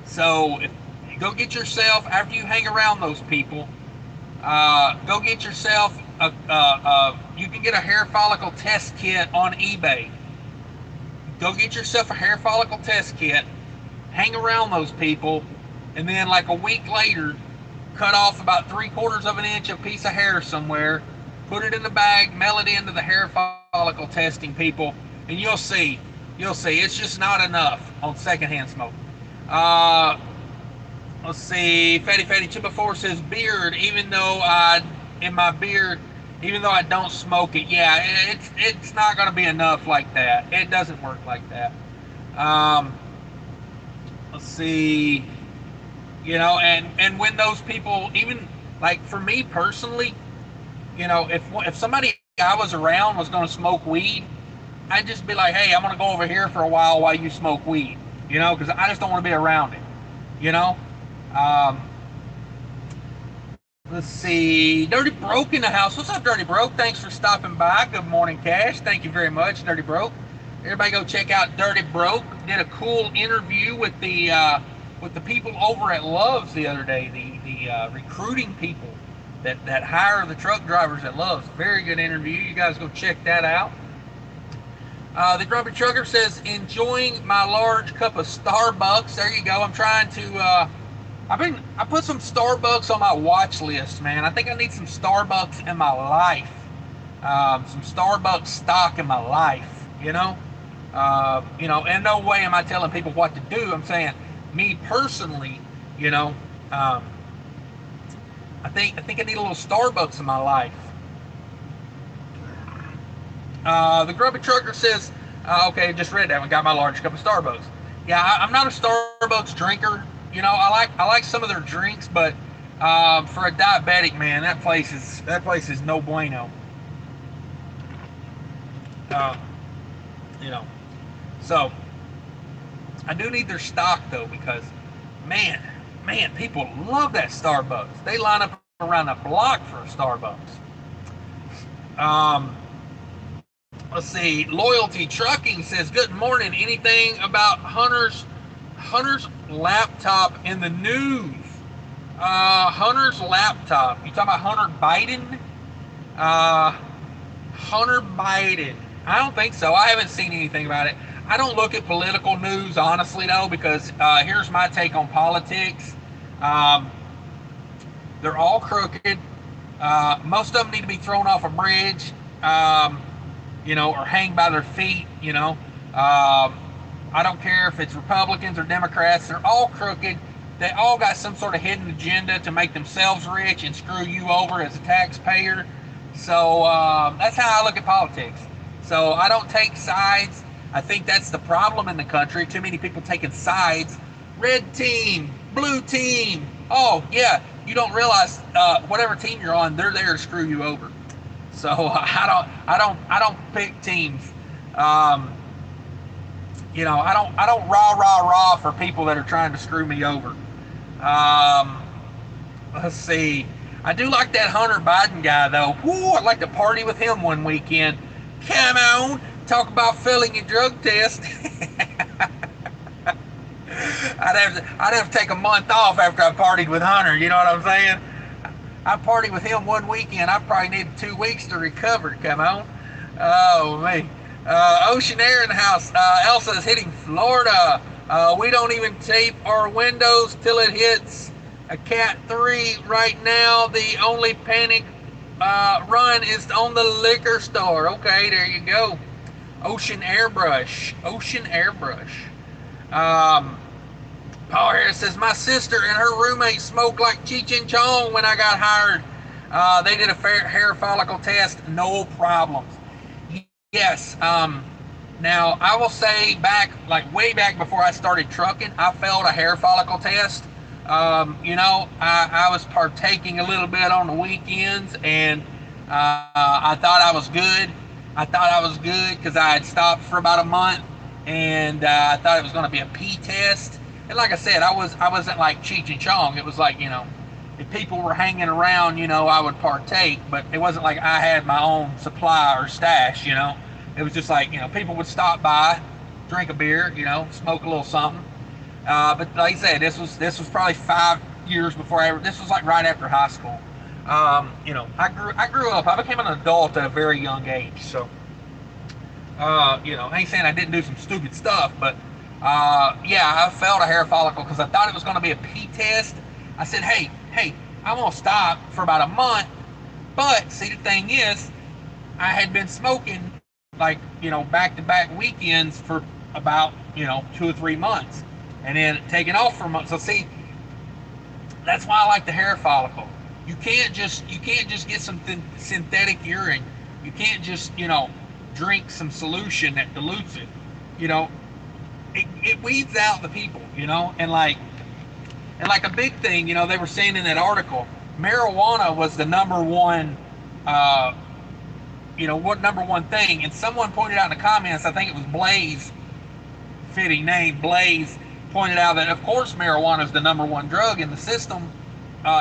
S1: So if you go get yourself, after you hang around those people, go get yourself you can get a hair follicle test kit on eBay. Go get yourself a hair follicle test kit, hang around those people, and then like a week later, cut off about 3/4 of an inch of piece of hair somewhere, put it in the bag, mail it into the hair follicle testing people, and you'll see. It's just not enough on secondhand smoke. Let's see. Fatty 2x4 says beard. Even though I don't smoke it, yeah, it's not going to be enough like that. It doesn't work like that. Let's see. You know, and when those people, even like for me personally, you know, if somebody I was around was going to smoke weed, I'd just be like, hey, I'm going to go over here for a while you smoke weed, you know, because I just don't want to be around it, you know. Let's see. Dirty Broke in the house. What's up, Dirty Broke? Thanks for stopping by. Good morning, Cash. Thank you very much, Dirty Broke. Everybody go check out Dirty Broke. Did a cool interview with the people over at Love's the other day, the recruiting people that hire the truck drivers at Love's. Very good interview. You guys go check that out. The Grumpy Trucker says, enjoying my large cup of Starbucks. There you go. I'm trying to, I put some Starbucks on my watch list, man. I think I need some Starbucks in my life. Some Starbucks stock in my life, you know? And no way am I telling people what to do. I'm saying, me personally, you know, I think I need a little Starbucks in my life. The Grubby Trucker says, okay, just read that one. Got my large cup of Starbucks. Yeah, I'm not a Starbucks drinker. You know, I like some of their drinks, but for a diabetic, man, that place is no bueno. You know, so I do need their stock though, because man, people love that Starbucks. They line up around the block for a Starbucks. Let's see. Loyalty Trucking says, "Good morning. Anything about Hunter's laptop in the news?" Hunter's laptop. You talking about Hunter Biden? Uh, Hunter Biden. I don't think so. I haven't seen anything about it. I don't look at political news, honestly, though, because here's my take on politics. Um, they're all crooked. Most of them need to be thrown off a bridge, or hang by their feet. I don't care if it's Republicans or Democrats. They're all crooked. They all got some sort of hidden agenda to make themselves rich and screw you over as a taxpayer. So that's how I look at politics. So I don't take sides. I think that's the problem in the country. Too many people taking sides. Red team, blue team. Oh yeah, you don't realize whatever team you're on, they're there to screw you over. So I don't pick teams. I don't rah for people that are trying to screw me over. Let's see. I do like that Hunter Biden guy though. Woo, I'd like to party with him one weekend. Come on, talk about failing your drug test. I'd have to take a month off after I partied with Hunter. You know what I'm saying? I partied with him one weekend. I probably needed 2 weeks to recover. Come on. Oh man. Ocean Air in the house. Elsa's hitting Florida. We don't even tape our windows till it hits a Cat 3 right now. The only panic run is on the liquor store. Okay, there you go. Ocean Airbrush. Paul Harris says, my sister and her roommate smoked like Cheech and Chong when I got hired. They did a hair follicle test, no problems. Yes. Now, I will say way back before I started trucking, I failed a hair follicle test. I was partaking a little bit on the weekends, and I thought I was good. Because I had stopped for about a month, and I thought it was going to be a pee test. And like I said, I wasn't like Cheech and Chong. It was like, if people were hanging around, I would partake, but it wasn't like I had my own supply or stash. It was just like, people would stop by, drink a beer, smoke a little something. But like I said, this was probably 5 years before this was like right after high school. I grew up. I became an adult at a very young age. So, I ain't saying I didn't do some stupid stuff, but I failed a hair follicle because I thought it was going to be a pee test. I said, hey, I'm going to stop for about a month. But see, the thing is, I had been smoking back-to-back weekends for about, 2 or 3 months, and then taking off for months. So see, that's why I like the hair follicle. You can't just get some synthetic urine. You can't just, drink some solution that dilutes it. It weeds out the people, and like a big thing, they were saying in that article, marijuana was the number one number one thing. And someone pointed out in the comments, I think it was Blaze, fitting name, Blaze, pointed out that of course marijuana is the number one drug in the system,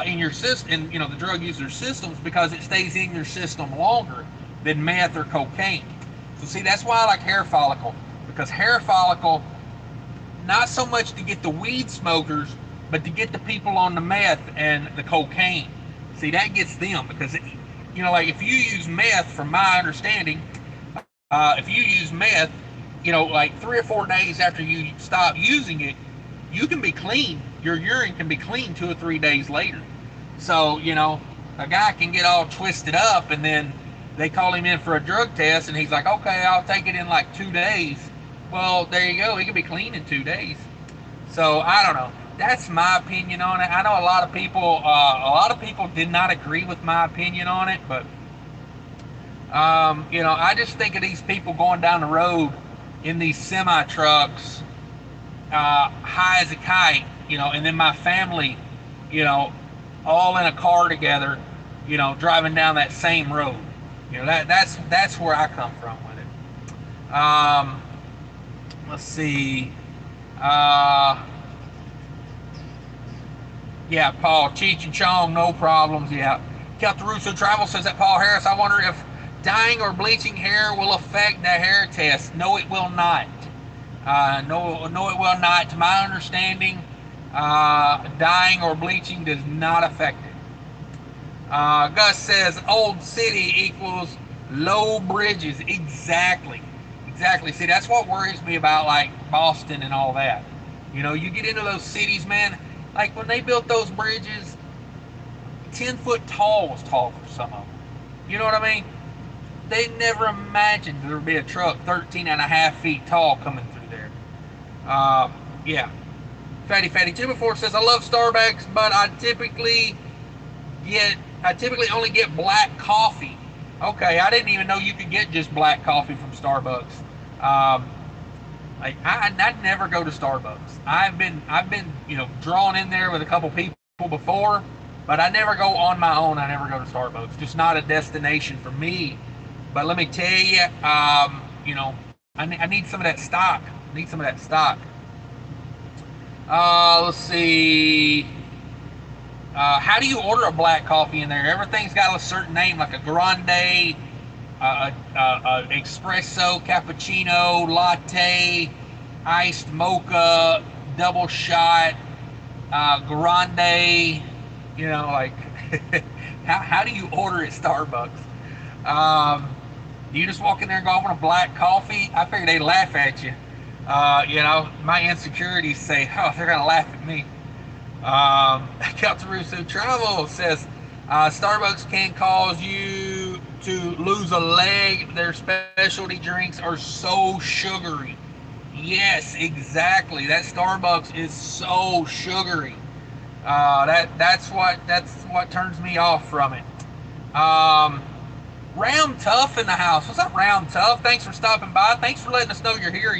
S1: in your system, the drug user systems, because it stays in your system longer than meth or cocaine. So see, that's why I like hair follicle, because hair follicle, not so much to get the weed smokers, but to get the people on the meth and the cocaine. See, that gets them, because if you use meth, from my understanding, if you use meth, 3 or 4 days after you stop using it, you can be clean. Your urine can be clean 2 or 3 days later. So, a guy can get all twisted up, and then they call him in for a drug test, and he's like, okay, I'll take it in 2 days. Well, there you go. He can be clean in 2 days. So, I don't know. That's my opinion on it. I know a lot of people did not agree with my opinion on it, but I just think of these people going down the road in these semi trucks, high as a kite, and then my family, all in a car together, driving down that same road. That's where I come from with it. Let's see. Yeah, Paul, Cheech and Chong, no problems. Yeah. Captain Russo Travel says that Paul Harris, I wonder if Dyeing or bleaching hair will affect the hair test. No, it will not. No, it will not. To my understanding, dyeing or bleaching does not affect it. Gus says old city equals low bridges. Exactly. Exactly. See, that's what worries me about like Boston and all that. You know, you get into those cities, man, like when they built those bridges, 10 foot tall was tall for some of them. You know what I mean? They never imagined there would be a truck 13 and a half feet tall coming through there. Yeah. Fatty 2 says, I love Starbucks, but I typically only get black coffee. Okay, I didn't even know you could get just black coffee from Starbucks. I'd never go to Starbucks. I've been drawn in there with a couple people before, but I never go on my own. I never go to Starbucks. Just not a destination for me. But let me tell you, I need some of that stock. Let's see. How do you order a black coffee in there? Everything's got a certain name, like a grande, espresso, cappuccino, latte, iced mocha, double shot, grande. Like how do you order at Starbucks? Do you just walk in there and go, I want a black coffee? I figure they laugh at you. My insecurities say, oh, they're gonna laugh at me. Caltarusu Travel says Starbucks can cause you to lose a leg. Their specialty drinks are so sugary. Yes, exactly. That Starbucks is so sugary. That's what turns me off from it. Round Tough in the house. What's up, Round Tough? Thanks for stopping by. Thanks for letting us know you're here.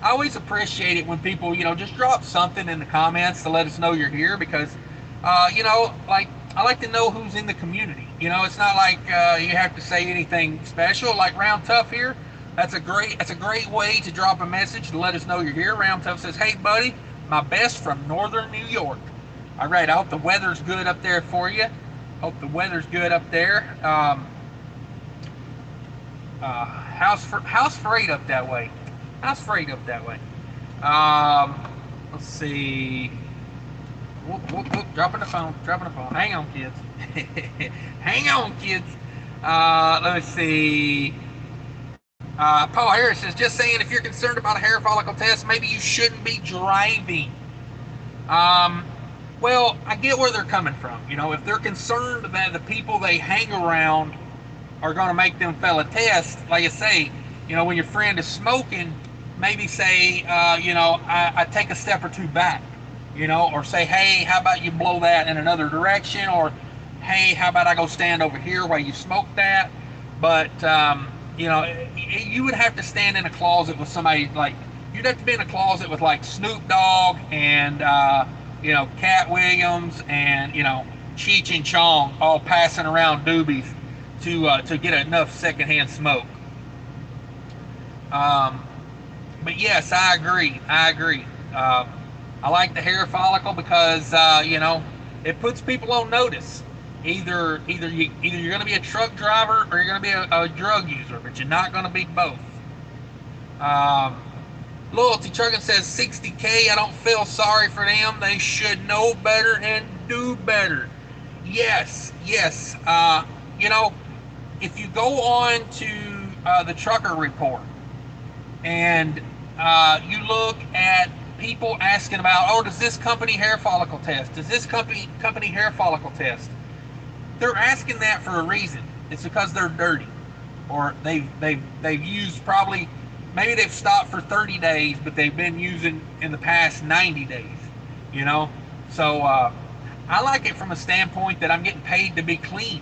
S1: I always appreciate it when people, just drop something in the comments to let us know you're here because, like I like to know who's in the community. It's not like you have to say anything special. Like Round Tough here, that's a great way to drop a message to let us know you're here. Round Tough says, "Hey, buddy, my best from Northern New York." All right, I hope the weather's good up there for you. Hope the weather's good up there. How's freight up that way? Let's see. Whoop, dropping the phone. Hang on, kids. Let me see. Paul Harris says, just saying, if you're concerned about a hair follicle test, maybe you shouldn't be driving. Well, I get where they're coming from. If they're concerned that the people they hang around are going to make them fail a test, like I say, when your friend is smoking, maybe say, I take a step or two back, or say, hey, how about you blow that in another direction, or hey, how about I go stand over here while you smoke that? But, you would have to stand in a closet with somebody, like, you'd have to be in a closet with, like, Snoop Dogg and, Cat Williams and, Cheech and Chong all passing around doobies to get enough secondhand smoke. But yes, I agree. I like the hair follicle because it puts people on notice. Either you're going to be a truck driver or you're going to be a drug user, but you're not going to be both. Loyalty Trucking says 60K. I don't feel sorry for them. They should know better and do better. Yes. If you go on to the trucker report and you look at people asking about, does this company hair follicle test? Does this company hair follicle test? They're asking that for a reason. It's because they're dirty, or they've used probably, maybe they've stopped for 30 days, but they've been using in the past 90 days. So I like it from a standpoint that I'm getting paid to be clean.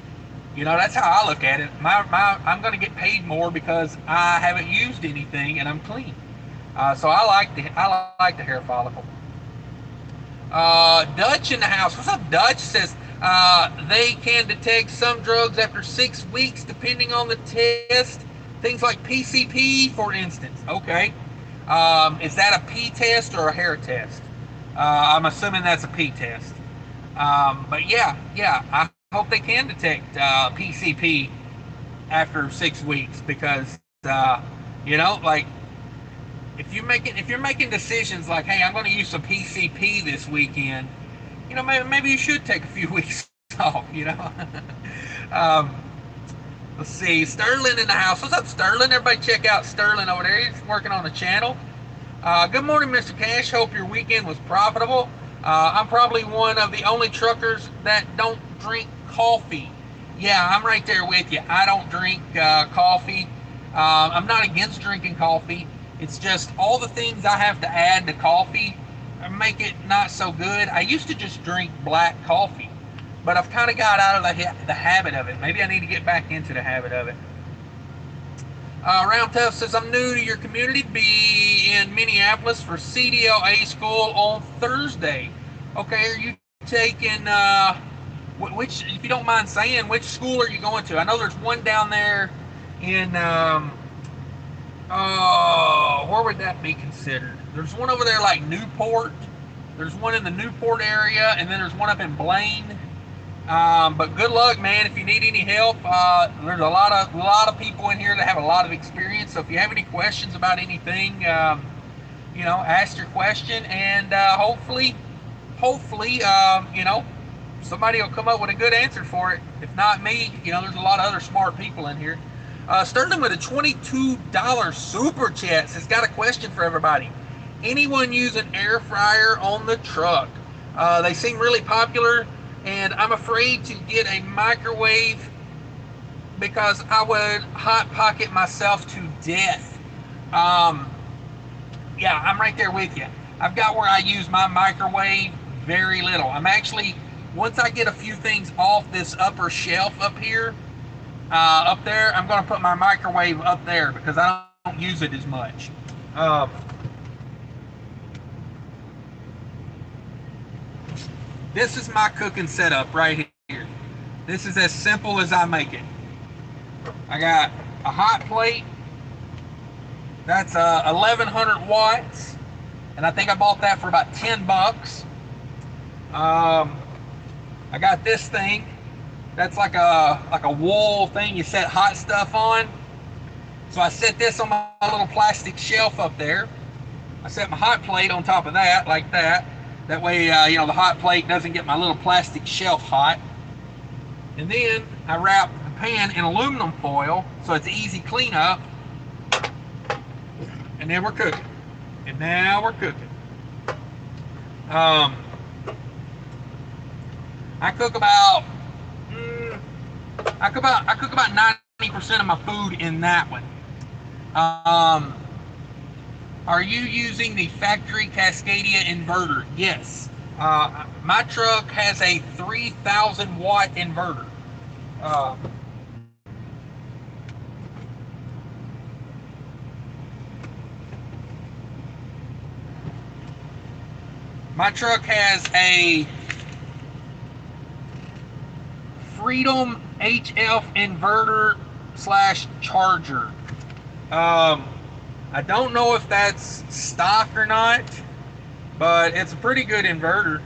S1: That's how I look at it. I'm going to get paid more because I haven't used anything and I'm clean. So I like the hair follicle. Dutch in the house. What's up, Dutch? Says they can detect some drugs after 6 weeks depending on the test. Things like PCP, for instance. Okay. Is that a P test or a hair test? I'm assuming that's a P test. But yeah, I hope they can detect PCP after 6 weeks because, you know, like if you're making decisions like, hey, I'm going to use some PCP this weekend, you know, maybe you should take a few weeks off, you know. um, let's see, Sterling in the house. What's up, Sterling? Everybody check out Sterling over there. He's working on the channel. Good morning, Mr. Cash. Hope your weekend was profitable. I'm probably one of the only truckers that don't drink coffee. Yeah, I'm right there with you. I don't drink coffee. I'm not against drinking coffee. It's just all the things I have to add to coffee make it not so good. I used to just drink black coffee, but I've kind of got out of the habit of it. Maybe I need to get back into the habit of it. Round Tough says, I'm new to your community. Be in Minneapolis for CDLA school on Thursday. Okay, are you taking, which, if you don't mind saying, which school are you going to? I know there's one down there in, where would that be considered? There's one over there like Newport. There's one in the Newport area, and then there's one up in Blaine. But good luck, man. If you need any help, there's a lot of people in here that have a lot of experience. So if you have any questions about anything, you know, ask your question, and hopefully, you know, somebody will come up with a good answer for it. If not me, you know, there's a lot of other smart people in here. Sterling with a $22 super chat says, got a question for everybody. Anyone use an air fryer on the truck? They seem really popular, and I'm afraid to get a microwave because I would hot pocket myself to death. Yeah, I'm right there with you. I've got where I use my microwave very little. I'm actually, once I get a few things off this upper shelf up here, up there, I'm going to put my microwave up there because I don't use it as much. This is my cooking setup right here. This is as simple as I make it. I got a hot plate. That's 1100 watts, and I think I bought that for about 10 bucks. I got this thing. That's like a wool thing you set hot stuff on. So I set this on my little plastic shelf up there. I set my hot plate on top of that, like that. That way, you know, the hot plate doesn't get my little plastic shelf hot. And then I wrap the pan in aluminum foil so it's easy cleanup. And then we're cooking. And now we're cooking. I cook about 90% of my food in that one. Are you using the factory Cascadia inverter? Yes. My truck has a 3,000 watt inverter. My truck has a Freedom HF inverter / charger. I don't know if that's stock or not, but it's a pretty good inverter.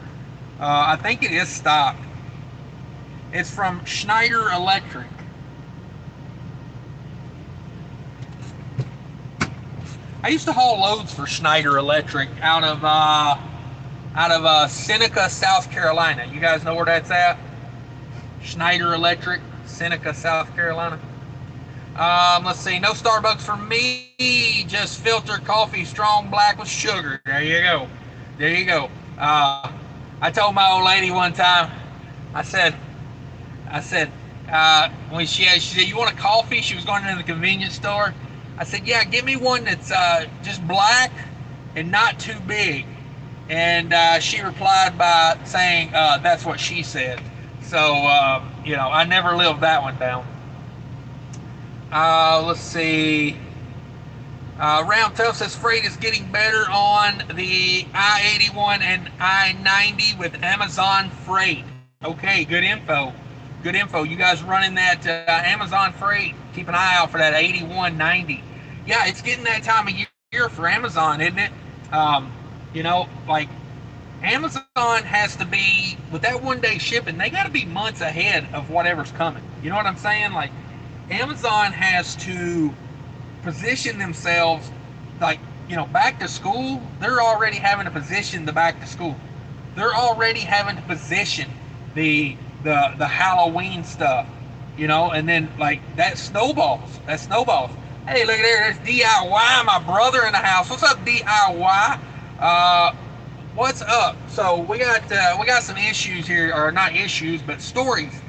S1: I think it is stock. It's from Schneider Electric. I used to haul loads for Schneider Electric out of Seneca, South Carolina. You guys know where that's at? Schneider Electric, Seneca, South Carolina. Let's see, no Starbucks for me, just filter coffee, strong black with sugar. There you go. There you go. I told my old lady one time, I said, when she said, you want a coffee? She was going into the convenience store. I said, yeah, give me one that's just black and not too big. And she replied by saying, that's what she said. So, you know, I never lived that one down. Let's see. Round Tough says freight is getting better on the I-81 and I-90 with Amazon Freight. Okay, good info. Good info. You guys running that Amazon Freight? Keep an eye out for that 8190. Yeah, it's getting that time of year for Amazon, isn't it? You know, like Amazon has to be, with that one-day shipping, they got to be months ahead of whatever's coming. You know what I'm saying? Like, Amazon has to position themselves, like, back to school. They're already having to position the back to school. They're already having to position the Halloween stuff, and then like that snowballs. Hey, look at there. There's DIY. My brother in the house. What's up, DIY? What's up? So we got some issues here, or not issues, but stories.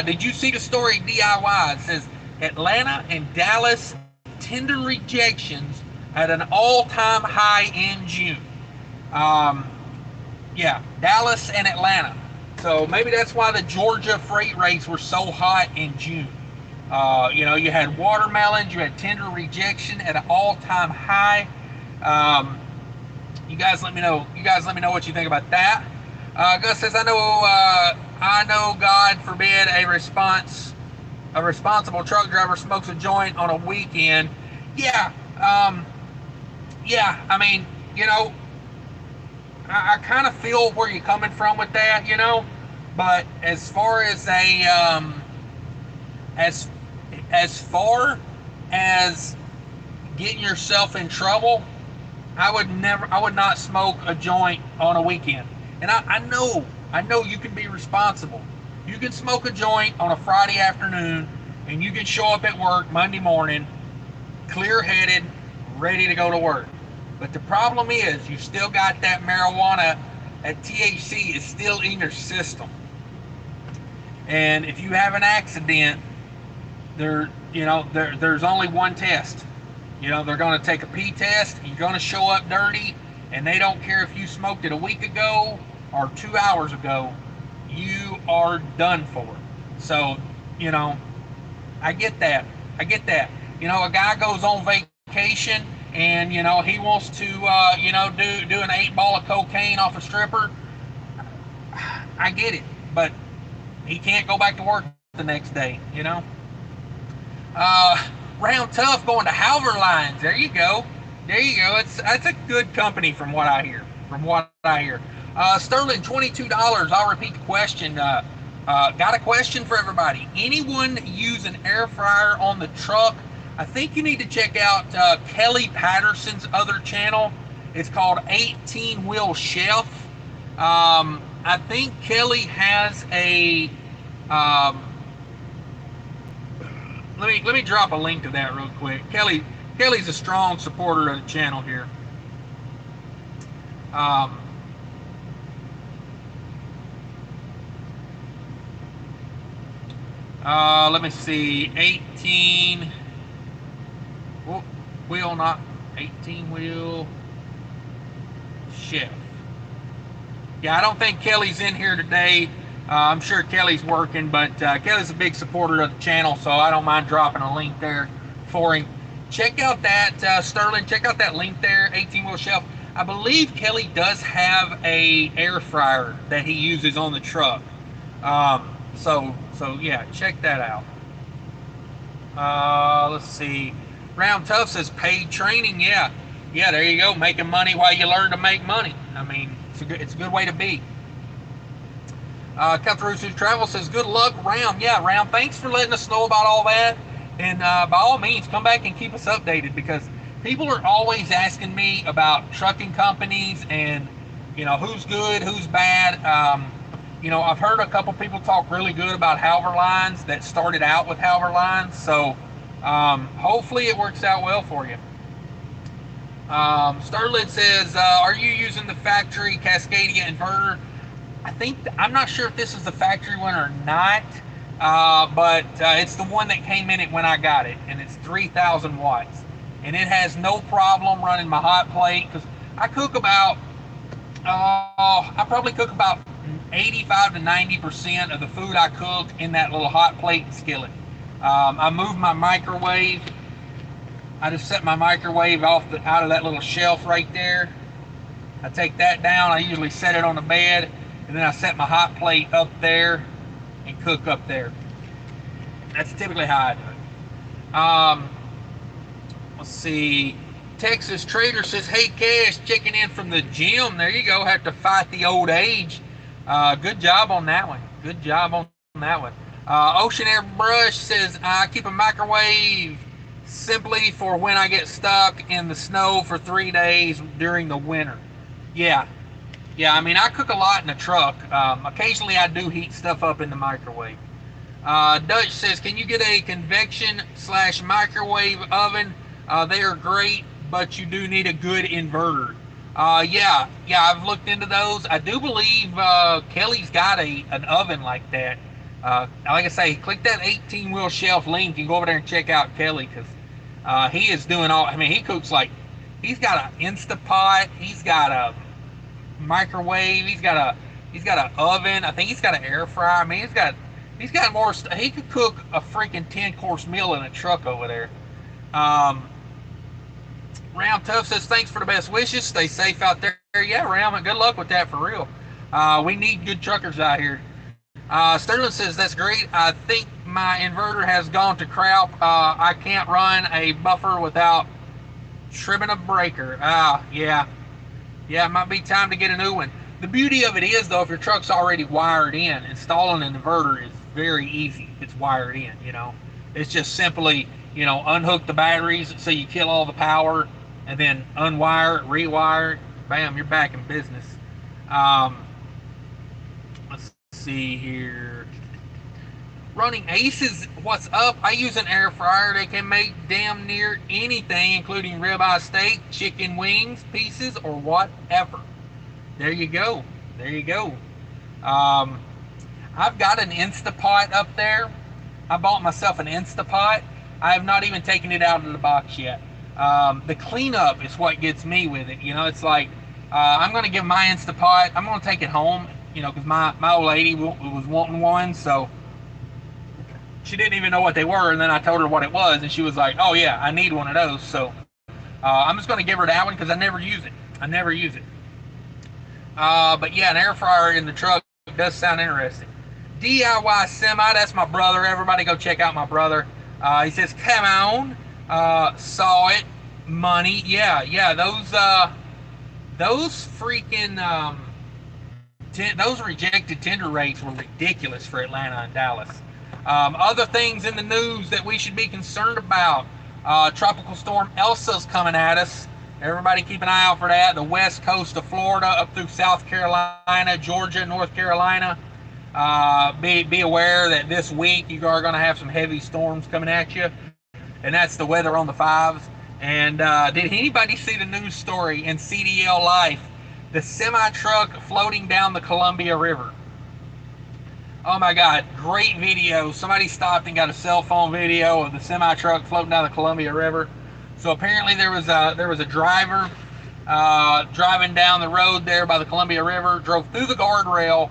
S1: Did you see the story, DIY? It says Atlanta and Dallas tender rejections at an all-time high in June. Yeah, Dallas and Atlanta. So maybe that's why the Georgia freight rates were so hot in June. You had watermelons, you had tender rejection at an all-time high. You guys let me know. What you think about that. Gus says, I know. God forbid a responsible truck driver smokes a joint on a weekend. Yeah. Yeah. I mean, I kind of feel where you're coming from with that, But as far as as far as getting yourself in trouble, I would not smoke a joint on a weekend. And I know you can be responsible. You can smoke a joint on a Friday afternoon, and you can show up at work Monday morning, clear-headed, ready to go to work. But the problem is, you still got that marijuana, that THC is still in your system. And if you have an accident, there's only one test. They're going to take a pee test. You're going to show up dirty, and they don't care if you smoked it a week ago or 2 hours ago. You are done for. So, I get that. A guy goes on vacation, and he wants to do an 8 ball of cocaine off a stripper. I get it, but he can't go back to work the next day. Round Tough going to Halver Lines. There you go. It's a good company from what I hear. Sterling, $22. I'll repeat the question. Got a question for everybody. Anyone use an air fryer on the truck? I think you need to check out Kelly Patterson's other channel. It's called 18 Wheel Chef. I think Kelly has a let me drop a link to that real quick. Kelly's a strong supporter of the channel here. Let me see. 18 wheel chef. Yeah, I don't think Kelly's in here today. I'm sure Kelly's working, but Kelly's a big supporter of the channel, so I don't mind dropping a link there for him. Check out that, Sterling, check out that link there, 18 Wheel Chef. I believe Kelly does have a air fryer that he uses on the truck. So yeah, check that out. Let's see. Round Tough says paid training. Yeah, there you go. Making money while you learn to make money. I mean, it's a good way to be. Captain Roots Travel says, good luck, Round. Yeah, Round, thanks for letting us know about all that. And by all means, come back and keep us updated, because people are always asking me about trucking companies and, who's good, who's bad. I've heard a couple people talk really good about Halver Lines that started out with Halver Lines. So hopefully it works out well for you. Sterling says, are you using the factory Cascadia inverter? I'm not sure if this is the factory one or not, but it's the one that came in it when I got it, and it's 3,000 watts. And it has no problem running my hot plate, because I probably cook about 85 to 90% of the food I cook in that little hot plate skillet. I moved my microwave. I just set my microwave out of that little shelf right there. I take that down. I usually set it on the bed, and then I set my hot plate up there and cook up there. That's typically how I do it. Let's see. Texas Trader says, hey, Cash, checking in from the gym. There you go. Have to fight the old age. Good job on that one. Ocean Air Brush says, I keep a microwave simply for when I get stuck in the snow for 3 days during the winter. Yeah, yeah. I mean, I cook a lot in the truck. Occasionally, I do heat stuff up in the microwave. Dutch says, can you get a convection slash microwave oven? They are great, but you do need a good inverter. Yeah, I've looked into those. I do believe Kelly's got an oven like that. Like I say, click that 18-wheel shelf link and go over there and check out Kelly, because he is doing all. I mean, he cooks like, he's got an Instapot, he's got a microwave, he's got an oven. I think he's got an air fryer. I mean, he's got more. He could cook a freaking 10-course meal in a truck over there. Ram Tough says, thanks for the best wishes. Stay safe out there. Yeah, Ram, good luck with that for real. We need good truckers out here. Sterling says, that's great. I think my inverter has gone to crap. I can't run a buffer without trimming a breaker. Yeah. Yeah, it might be time to get a new one. The beauty of it is, though, if your truck's already wired in, installing an inverter is very easy. It's wired in, you know. It's just simply, you know, unhook the batteries so you kill all the power, and then unwire it, rewire it. Bam, you're back in business. Let's see here. Running Aces, what's up? I use an air fryer that can make damn near anything, including ribeye steak, chicken wings, pieces, or whatever. There you go. There you go. I've got an Instapot up there. I bought myself an Instapot. I have not even taken it out of the box yet. The cleanup is what gets me with it. You know, it's like, I'm going to give my Instapot, I'm going to take it home, you know, because my old lady was wanting one, so she didn't even know what they were, and then I told her what it was, and she was like, oh yeah, I need one of those. So I'm just going to give her that one because I never use it. But yeah, an air fryer in the truck does sound interesting. DIY Semi, that's my brother. Everybody go check out my brother. He says, come on, saw it, money. Yeah, those freaking, those rejected tender rates were ridiculous for Atlanta and Dallas. Other things in the news that we should be concerned about. Tropical storm Elsa's coming at us. Everybody keep an eye out for that. The west coast of Florida up through South Carolina, Georgia, North Carolina. Be aware that this week you are going to have some heavy storms coming at you. And that's the weather on the fives. And did anybody see the news story in CDL Life? The semi-truck floating down the Columbia River. Oh my God, great video. Somebody stopped and got a cell phone video of the semi-truck floating down the Columbia River. So apparently there was a driver driving down the road there by the Columbia River, drove through the guardrail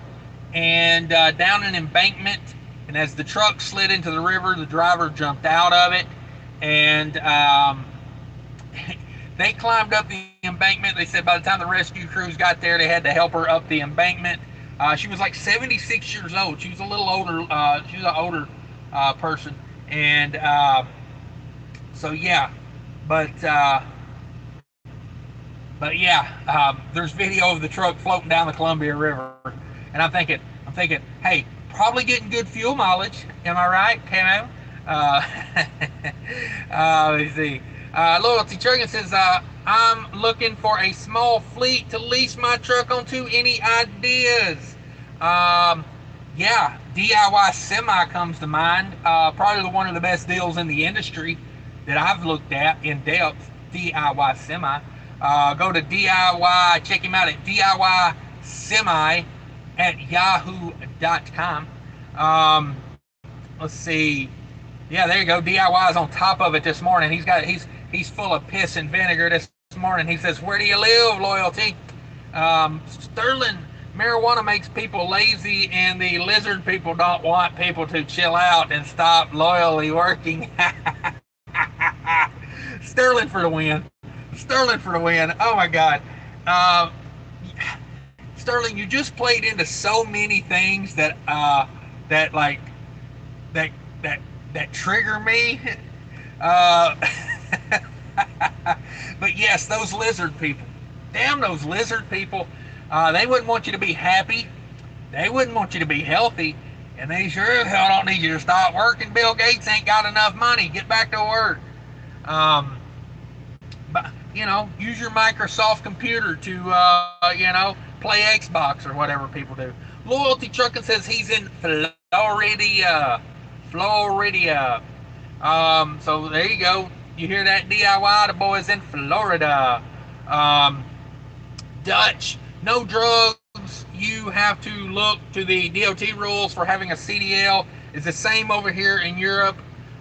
S1: and down an embankment. And as the truck slid into the river, the driver jumped out of it, and they climbed up the embankment. They said by the time the rescue crews got there, they had to help her up the embankment. She was like 76 years old. She was a little older. She was an older person, and so yeah. But yeah, there's video of the truck floating down the Columbia River, and I'm thinking, hey, probably getting good fuel mileage. Am I right, Camo? Let me see. Loyalty Trucking says, I'm looking for a small fleet to lease my truck onto. Any ideas? Yeah, DIY Semi comes to mind. Probably one of the best deals in the industry that I've looked at in depth. DIY Semi. Go to DIY, check him out at DIY Semi at yahoo.com. Let's see. Yeah, there you go. DIY is on top of it this morning. He's full of piss and vinegar this morning. He says, where do you live, Loyalty? Sterling, marijuana makes people lazy, and the lizard people don't want people to chill out and stop loyally working. Sterling for the win. Sterling for the win. Oh my God. Sterling, you just played into so many things that trigger me. But yes, those lizard people. Damn those lizard people. They wouldn't want you to be happy. They wouldn't want you to be healthy. And they sure as hell don't need you to stop working. Bill Gates ain't got enough money. Get back to work. But use your Microsoft computer to play Xbox or whatever people do. Loyalty Trucking says he's in Florida. Florida. So there you go. You hear that, DIY? The boys in Florida. Dutch, no drugs. You have to look to the DOT rules for having a CDL. It's the same over here in Europe.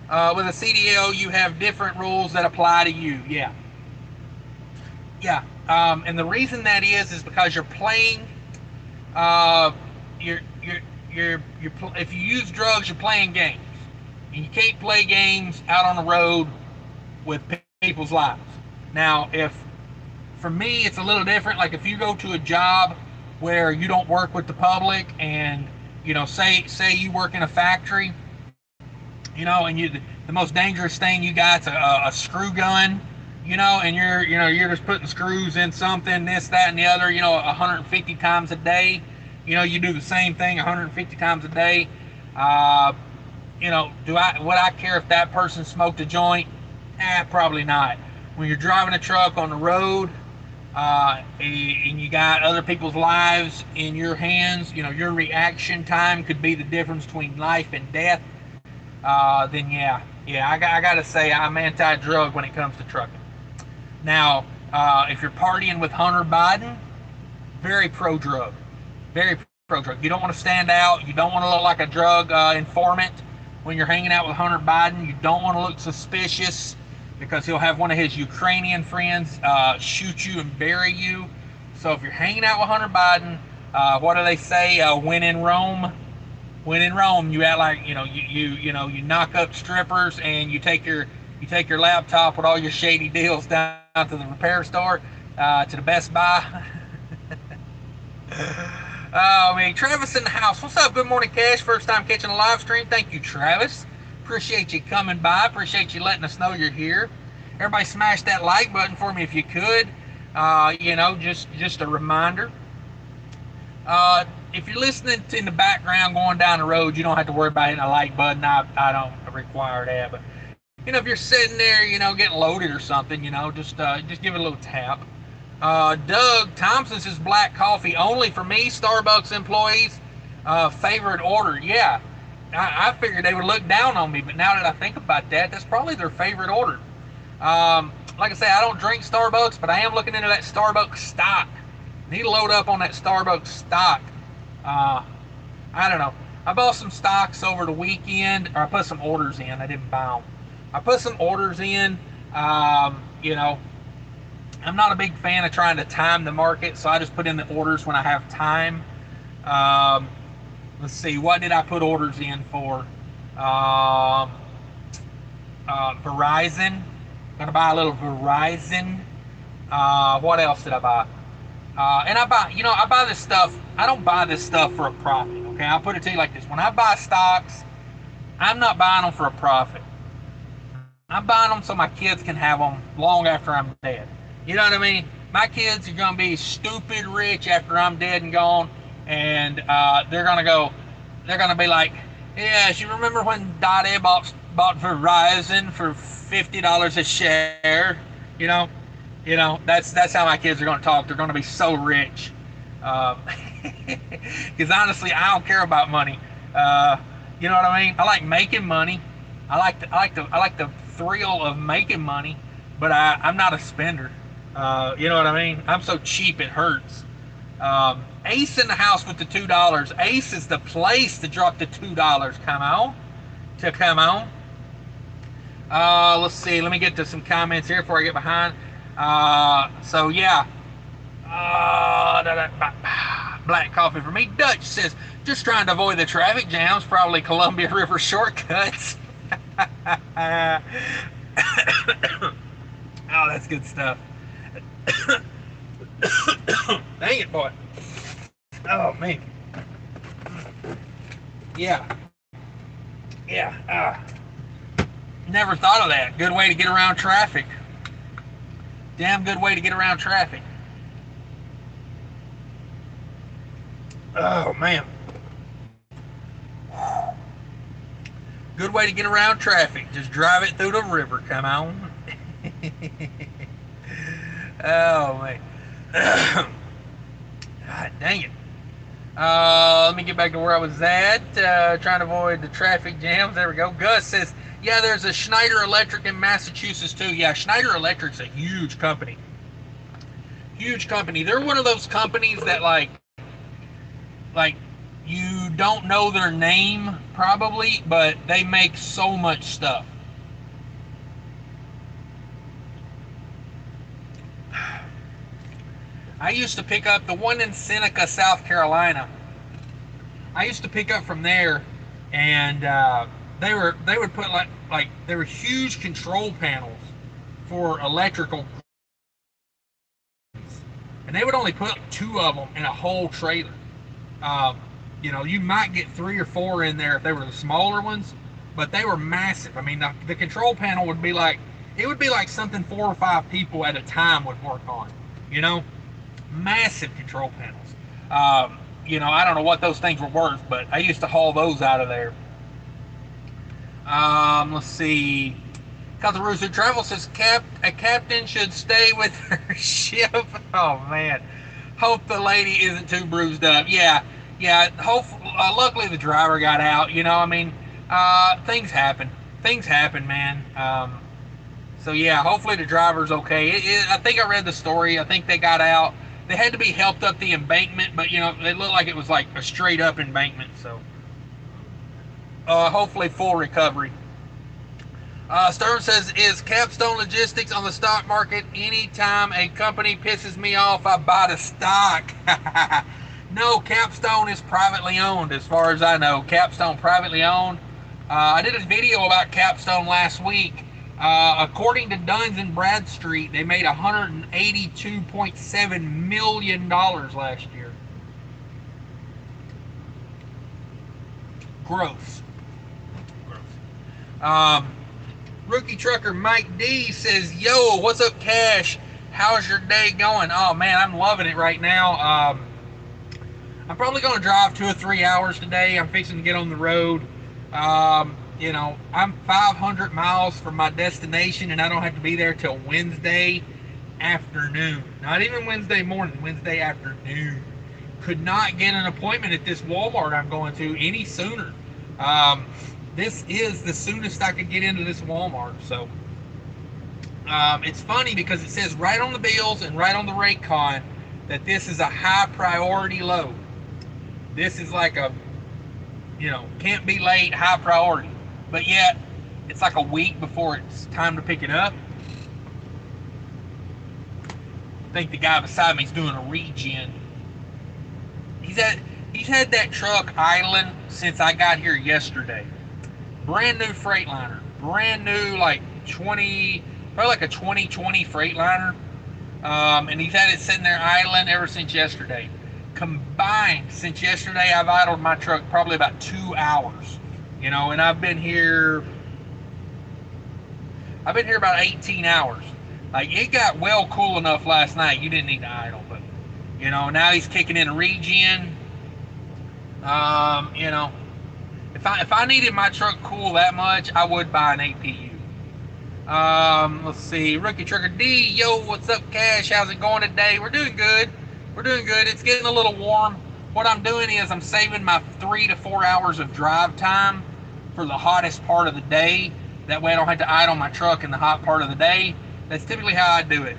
S1: With a CDL, you have different rules that apply to you. Yeah. And the reason that is because you're playing. If you use drugs, you're playing games, and you can't play games out on the road with people's lives. Now, for me, it's a little different. Like if you go to a job where you don't work with the public, and say you work in a factory, and the most dangerous thing you got's a screw gun, and you're just putting screws in something, this, that, and the other, 150 times a day. You do the same thing 150 times a day. Would I care if that person smoked a joint? Probably not. When you're driving a truck on the road, and you got other people's lives in your hands, your reaction time could be the difference between life and death. Then I gotta say I'm anti-drug when it comes to trucking. Now, if you're partying with Hunter Biden, very pro-drug. Very pro-drug. You don't want to stand out. You don't want to look like a drug informant when you're hanging out with Hunter Biden. You don't want to look suspicious because he'll have one of his Ukrainian friends shoot you and bury you. So if you're hanging out with Hunter Biden, what do they say? When in Rome. When in Rome, you act like you knock up strippers, and you take your laptop with all your shady deals down to the repair store, to the Best Buy. Oh man, Travis in the house. What's up? Good morning, Cash. First time catching a live stream. Thank you, Travis. Appreciate you coming by. Appreciate you letting us know you're here. Everybody smash that like button for me if you could. Just a reminder. If you're listening in the background going down the road, you don't have to worry about hitting a like button. I don't require that. But if you're sitting there, getting loaded or something, just give it a little tap. Doug Thompson says black coffee only for me. Starbucks employees favorite order. Yeah, I figured they would look down on me, but now that I think about that, that's probably their favorite order. Like I say, I don't drink Starbucks, but I am looking into that Starbucks stock. Need to load up on that Starbucks stock. I don't know. I bought some stocks over the weekend, or I put some orders in. I didn't buy them. I put some orders in. I'm not a big fan of trying to time the market, so I just put in the orders when I have time. Let's see, what did I put orders in for? Verizon. Gonna buy a little Verizon. What else did I buy? And I buy this stuff. I don't buy this stuff for a profit. Okay, I'll put it to you like this: when I buy stocks, I'm not buying them for a profit. I'm buying them so my kids can have them long after I'm dead. You know what I mean? My kids are going to be stupid rich after I'm dead and gone, and they're going to be like, yeah, you remember when Daddy bought Verizon for $50 a share? That's how my kids are going to talk. They're going to be so rich. Because honestly, I don't care about money. You know what I mean? I like making money. I like the thrill of making money, but I'm not a spender. You know what I mean? I'm so cheap it hurts. Ace in the house with the $2. Ace is the place to drop the $2. Come on. Let's see. Let me get to some comments here before I get behind. So yeah. Black coffee for me. Dutch says, just trying to avoid the traffic jams, probably Columbia River shortcuts. Oh, that's good stuff. Dang it, boy. Oh, man. Yeah. Never thought of that. Good way to get around traffic. Damn good way to get around traffic. Oh, man. Good way to get around traffic. Just drive it through the river. Come on. Oh, man. God dang it. Let me get back to where I was at. Trying to avoid the traffic jams. There we go. Gus says, yeah, there's a Schneider Electric in Massachusetts too. Yeah, Schneider Electric's a huge company. Huge company. They're one of those companies that like you don't know their name probably, but they make so much stuff. I used to pick up the one in Seneca, South Carolina. I used to pick up from there, and they would put like they were huge control panels for electrical, and they would only put two of them in a whole trailer. You know, you might get 3 or 4 in there if they were the smaller ones, but they were massive. I mean, the control panel would be like, it would be like something 4 or 5 people at a time would work on. You know, massive control panels. You know, I don't know what those things were worth, but I used to haul those out of there. Let's see. Catarusa Travel says a captain should stay with her ship. Oh man, hope the lady isn't too bruised up. Yeah. Luckily the driver got out. You know, I mean, things happen. Things happen, man. So yeah, hopefully the driver's okay. I think I read the story. I think they got out. They had to be helped up the embankment, but you know, it looked like it was like a straight up embankment. So hopefully full recovery. Stern says, is Capstone Logistics on the stock market? Anytime a company pisses me off, I buy the stock. No, Capstone is privately owned, as far as I know. Capstone privately owned. I did a video about Capstone last week. According to Duns and Bradstreet, they made $182.7 million last year. Gross. Rookie trucker Mike D says, yo, what's up, Cash? How's your day going? Oh man, I'm loving it right now. I'm probably going to drive 2 or 3 hours today. I'm fixing to get on the road. You know, I'm 500 miles from my destination, and I don't have to be there till Wednesday afternoon. Not even Wednesday morning, Wednesday afternoon. Could not get an appointment at this Walmart I'm going to any sooner. This is the soonest I could get into this Walmart. So it's funny because it says right on the bills and right on the rate con that this is a high priority load. This is like a, you know, can't be late, high priority. But yet, it's like a week before it's time to pick it up. I think the guy beside me is doing a regen. He's had that truck idling since I got here yesterday. Brand new Freightliner. Brand new, like probably like a 2020 Freightliner. And he's had it sitting there idling ever since yesterday. Combined, since yesterday, I've idled my truck probably about 2 hours. You know, and I've been here about 18 hours. Like, it got well cool enough last night. You didn't need to idle, but, you know, now he's kicking in a regen. You know, if I needed my truck cool that much, I would buy an APU. Let's see. Rookie Trucker D, yo, what's up, Cash? How's it going today? We're doing good. We're doing good. It's getting a little warm. What I'm doing is I'm saving my 3 to 4 hours of drive time for the hottest part of the day. That way I don't have to idle my truck in the hot part of the day. That's typically how I do it.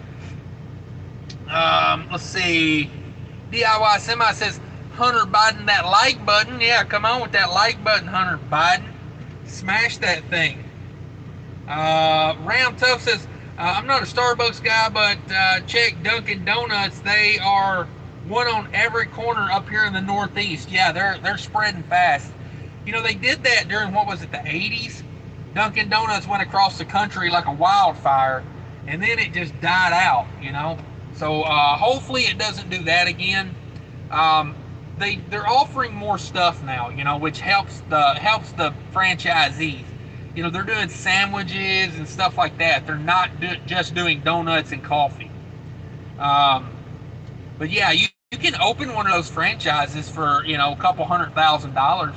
S1: Let's see. DIY Semi says, Hunter Biden, that like button. Yeah, come on with that like button, Hunter Biden. Smash that thing. Ram Tough says, I'm not a Starbucks guy, but check Dunkin' Donuts. They are one on every corner up here in the Northeast. Yeah, they're spreading fast. You know, they did that during, what was it, the 80s? Dunkin' Donuts went across the country like a wildfire, and then it just died out, you know? So hopefully it doesn't do that again. They're offering more stuff now, you know, which helps the franchisees. You know, they're doing sandwiches and stuff like that. They're not just doing donuts and coffee. But yeah, you can open one of those franchises for, you know, a couple $100,000.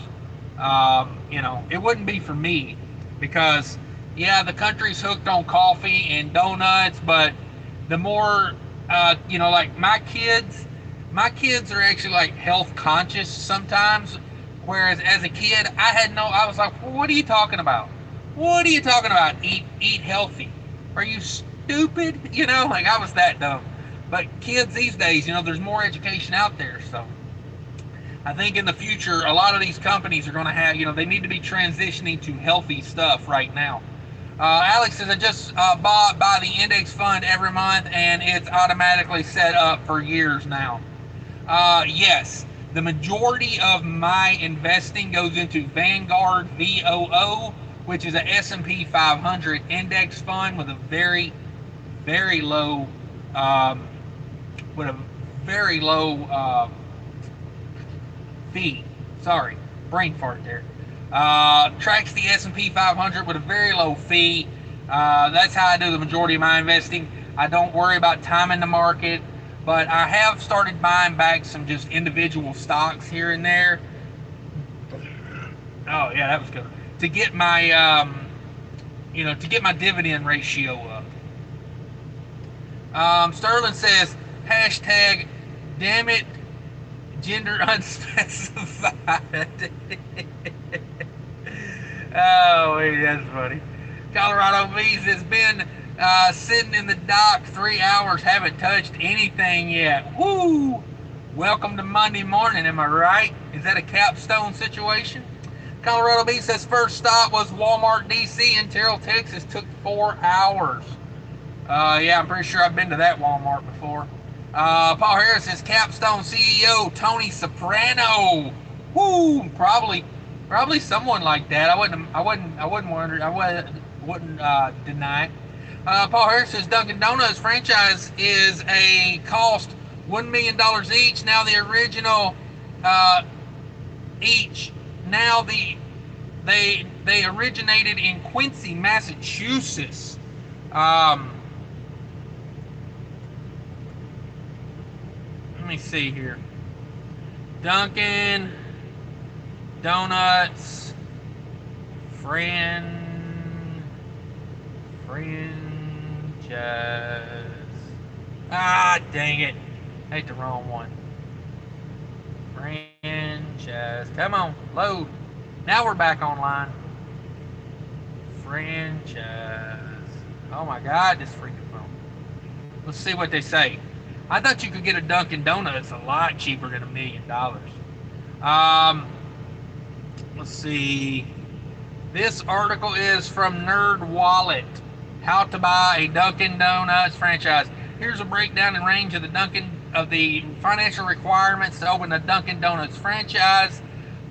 S1: You know, it wouldn't be for me because, yeah, the country's hooked on coffee and donuts, but the more, you know, like my kids are actually like health conscious sometimes. Whereas as a kid, I was like, well, what are you talking about? What are you talking about? Eat healthy. Are you stupid? You know, like I was that dumb. But kids these days, you know, there's more education out there, so I think in the future, a lot of these companies are going to have, you know, they need to be transitioning to healthy stuff right now. Alex says, I just bought by the index fund every month and it's automatically set up for years now. Yes, the majority of my investing goes into Vanguard VOO, which is a S&P 500 index fund with a very low, um, with a very low fee. Sorry, brain fart there. Tracks the S&P 500 with a very low fee. That's how I do the majority of my investing. I don't worry about timing the market, but I have started buying back some just individual stocks here and there. Oh yeah, that was good. To get my, you know, to get my dividend ratio up. Sterling says, hashtag, damn it, gender unspecified. Oh, wait, that's funny. Colorado Bees has been sitting in the dock 3 hours, haven't touched anything yet. Woo! Welcome to Monday morning, am I right? Is that a capstone situation? Colorado Bee says first stop was Walmart DC in Terrell, Texas. Took 4 hours. Yeah, I'm pretty sure I've been to that Walmart before. Paul Harris says Capstone CEO Tony Soprano. Woo! Probably someone like that. I wouldn't wonder. Wouldn't deny it. Paul Harris says Dunkin' Donuts franchise is a cost $1 million each. Now the original each. Now they originated in Quincy, Massachusetts. Let me see here. Dunkin' Donuts franchise. Ah, dang it. I hate the wrong one. Franchise. Come on, load. Now we're back online. Franchise. Oh my God, this freaking phone. Let's see what they say. I thought you could get a Dunkin' Donuts a lot cheaper than $1 million. Let's see. This article is from NerdWallet. How to buy a Dunkin' Donuts franchise. Here's a breakdown and range of the financial requirements to open a Dunkin' Donuts franchise.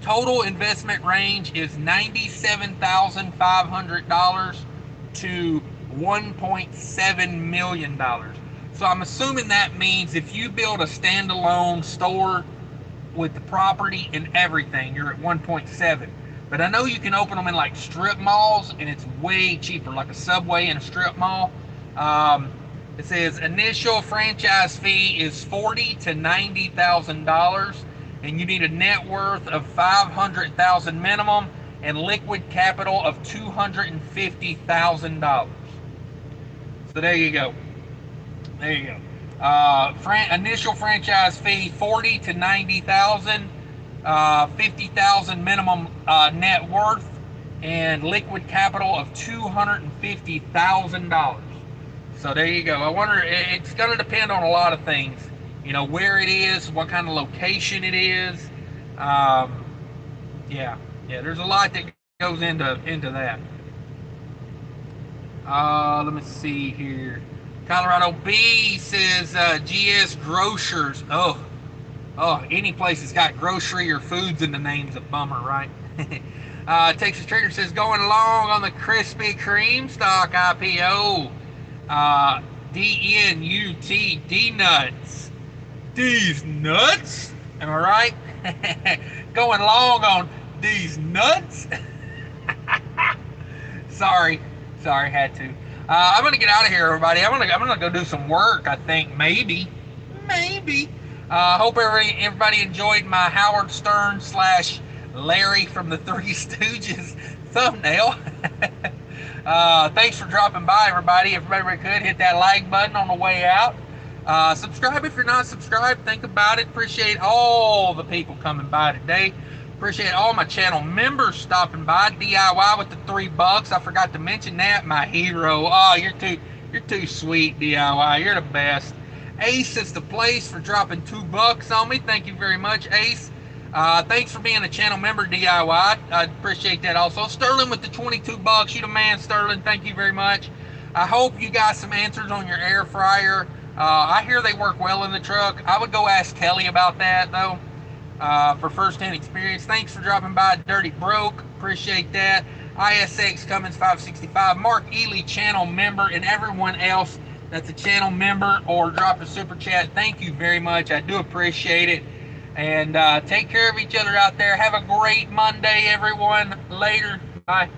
S1: Total investment range is $97,500 to $1.7 million. So I'm assuming that means if you build a standalone store with the property and everything, you're at 1.7. But I know you can open them in like strip malls and it's way cheaper, like a Subway in a strip mall. It says initial franchise fee is $40,000 to $90,000, and you need a net worth of $500,000 minimum and liquid capital of $250,000. So there you go. There you go. Initial franchise fee $40,000 to $90,000, $50,000 minimum net worth, and liquid capital of $250,000. So there you go. I wonder. It's going to depend on a lot of things. You know, where it is, what kind of location it is. Yeah. There's a lot that goes into that. Let me see here. Colorado B says GS Grocers. Oh, any place that's got grocery or foods in the name's a bummer, right? Texas Trader says going along on the Krispy Kreme stock IPO. DNUT nuts. These nuts? Am I right? Going long on these nuts? Sorry, had to. I'm gonna get out of here, everybody. I'm gonna go do some work. I think maybe. Hope everybody enjoyed my Howard Stern / Larry from the Three Stooges thumbnail. Thanks for dropping by, everybody. If everybody could, hit that like button on the way out. Subscribe if you're not subscribed. Think about it. Appreciate all the people coming by today. Appreciate all my channel members stopping by. DIY with the $3. I forgot to mention that. My hero. Oh, you're too sweet, DIY. You're the best. Ace is the place for dropping $2 on me. Thank you very much, Ace. Thanks for being a channel member, DIY. I appreciate that also. Sterling with the $22. You the man, Sterling. Thank you very much. I hope you got some answers on your air fryer. I hear they work well in the truck. I would go ask Kelly about that, though, for first-hand experience. Thanks for dropping by, Dirty Broke. Appreciate that. ISX Cummins 565, Mark Ely, channel member, and everyone else that's a channel member or dropped a super chat. Thank you very much. I do appreciate it. And take care of each other out there. Have a great Monday, everyone. Later. Bye.